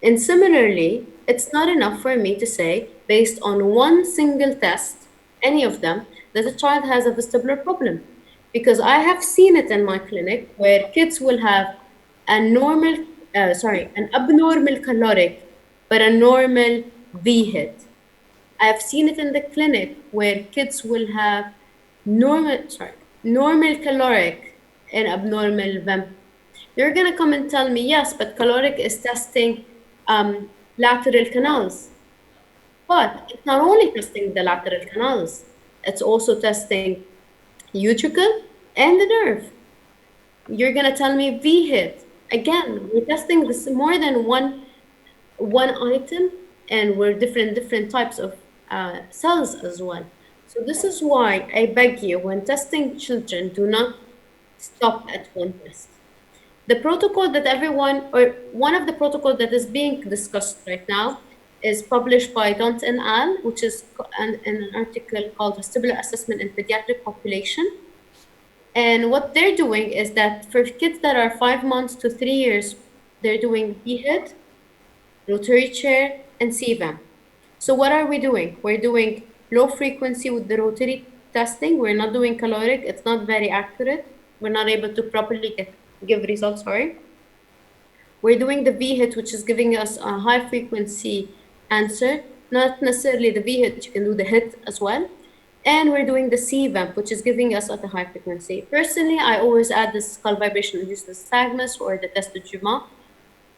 And similarly, it's not enough for me to say, based on one single test, any of them, that a child has a vestibular problem. Because I have seen it in my clinic where kids will have an abnormal caloric, but a normal V hit. I have seen it in the clinic where kids will have normal caloric and abnormal VAMP. You're gonna come and tell me, yes, but caloric is testing lateral canals. But it's not only testing the lateral canals, it's also testing utricle and the nerve. You're gonna tell me V hit. Again, we're testing this more than one item, and we're different types of cells as well. So this is why I beg you, when testing children, do not stop at one test. The protocol that everyone, or one of the protocols that is being discussed right now, is published by Dont and al., which is an article called Vestibular Assessment in Pediatric Population. And what they're doing is that for kids that are 5 months to 3 years, they're doing VHIT, rotary chair, and CVAM. So what are we doing? We're doing low frequency with the rotary testing. We're not doing caloric. It's not very accurate. We're not able to properly give results, sorry. We're doing the VHIT, which is giving us a high frequency answer. Not necessarily the VHIT, you can do the HIT as well. And we're doing the CVAMP, which is giving us at a high frequency. Personally, I always add the skull vibration induced nystagmus or the test de Dumas.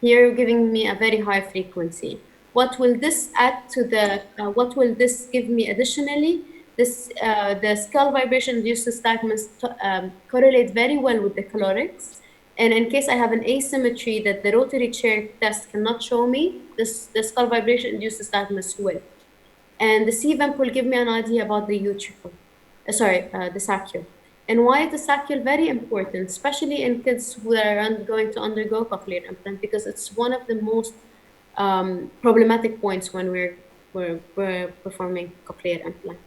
Here, giving me a very high frequency. What will this add to the, what will this give me additionally? This, the skull vibration induced nystagmus correlate very well with the calorics. And in case I have an asymmetry that the rotary chair test cannot show me, the skull vibration induced nystagmus will. And the CVAMP will give me an idea about the utricle, the saccule. And why is the saccule very important, especially in kids who are going to undergo cochlear implant, because it's one of the most problematic points when we're performing cochlear implant.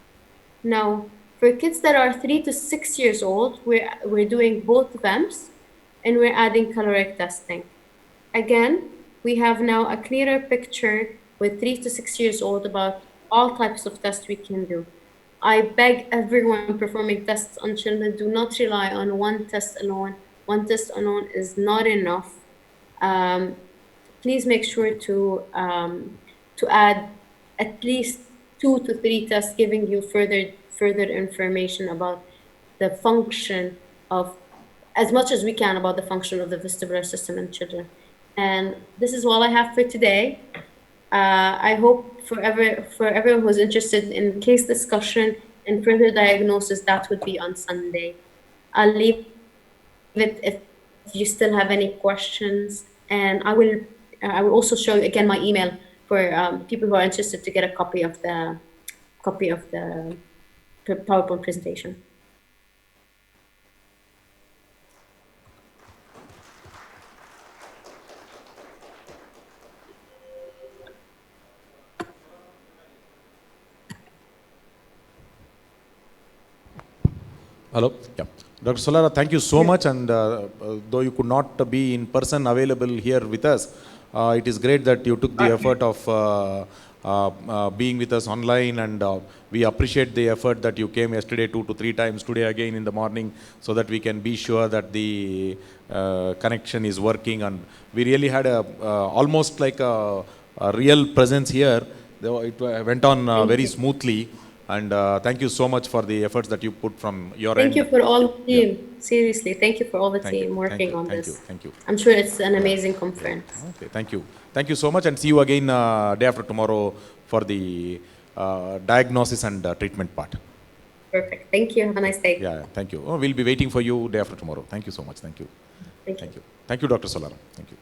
Now, for kids that are 3 to 6 years old, we're doing both VAMPs, and we're adding caloric testing. Again, we have now a clearer picture with 3 to 6 years old about all types of tests we can do. I beg everyone performing tests on children, do not rely on one test alone. One test alone is not enough. Please make sure to add at least 2 to 3 tests, giving you further information about the function of, as much as we can, about the function of the vestibular system in children. And this is all I have for today. I hope for everyone who's interested in case discussion and further diagnosis, that would be on Sunday. I'll leave it if you still have any questions, and I will also show you again my email for people who are interested to get a copy of the PowerPoint presentation. Hello. Yeah. Dr. Solara, thank you so much. And though you could not be in person available here with us, it is great that you took the effort of being with us online, and we appreciate the effort that you came yesterday 2 to 3 times, today again in the morning, so that we can be sure that the connection is working. And we really had a almost like a real presence here. It went on very smoothly. And thank you so much for the efforts that you put from your end. Thank you for all the team. Seriously, thank you for all the Thank you, team working on thank this. you, thank you. I'm sure it's an amazing conference. Okay, thank you. Thank you so much, and see you again day after tomorrow for the diagnosis and treatment part. Perfect. Thank you. Have a nice day. Yeah, thank you. Oh, we'll be waiting for you day after tomorrow. Thank you so much. Thank you. Thank you. Thank you. Thank you, Dr. Solara. Thank you.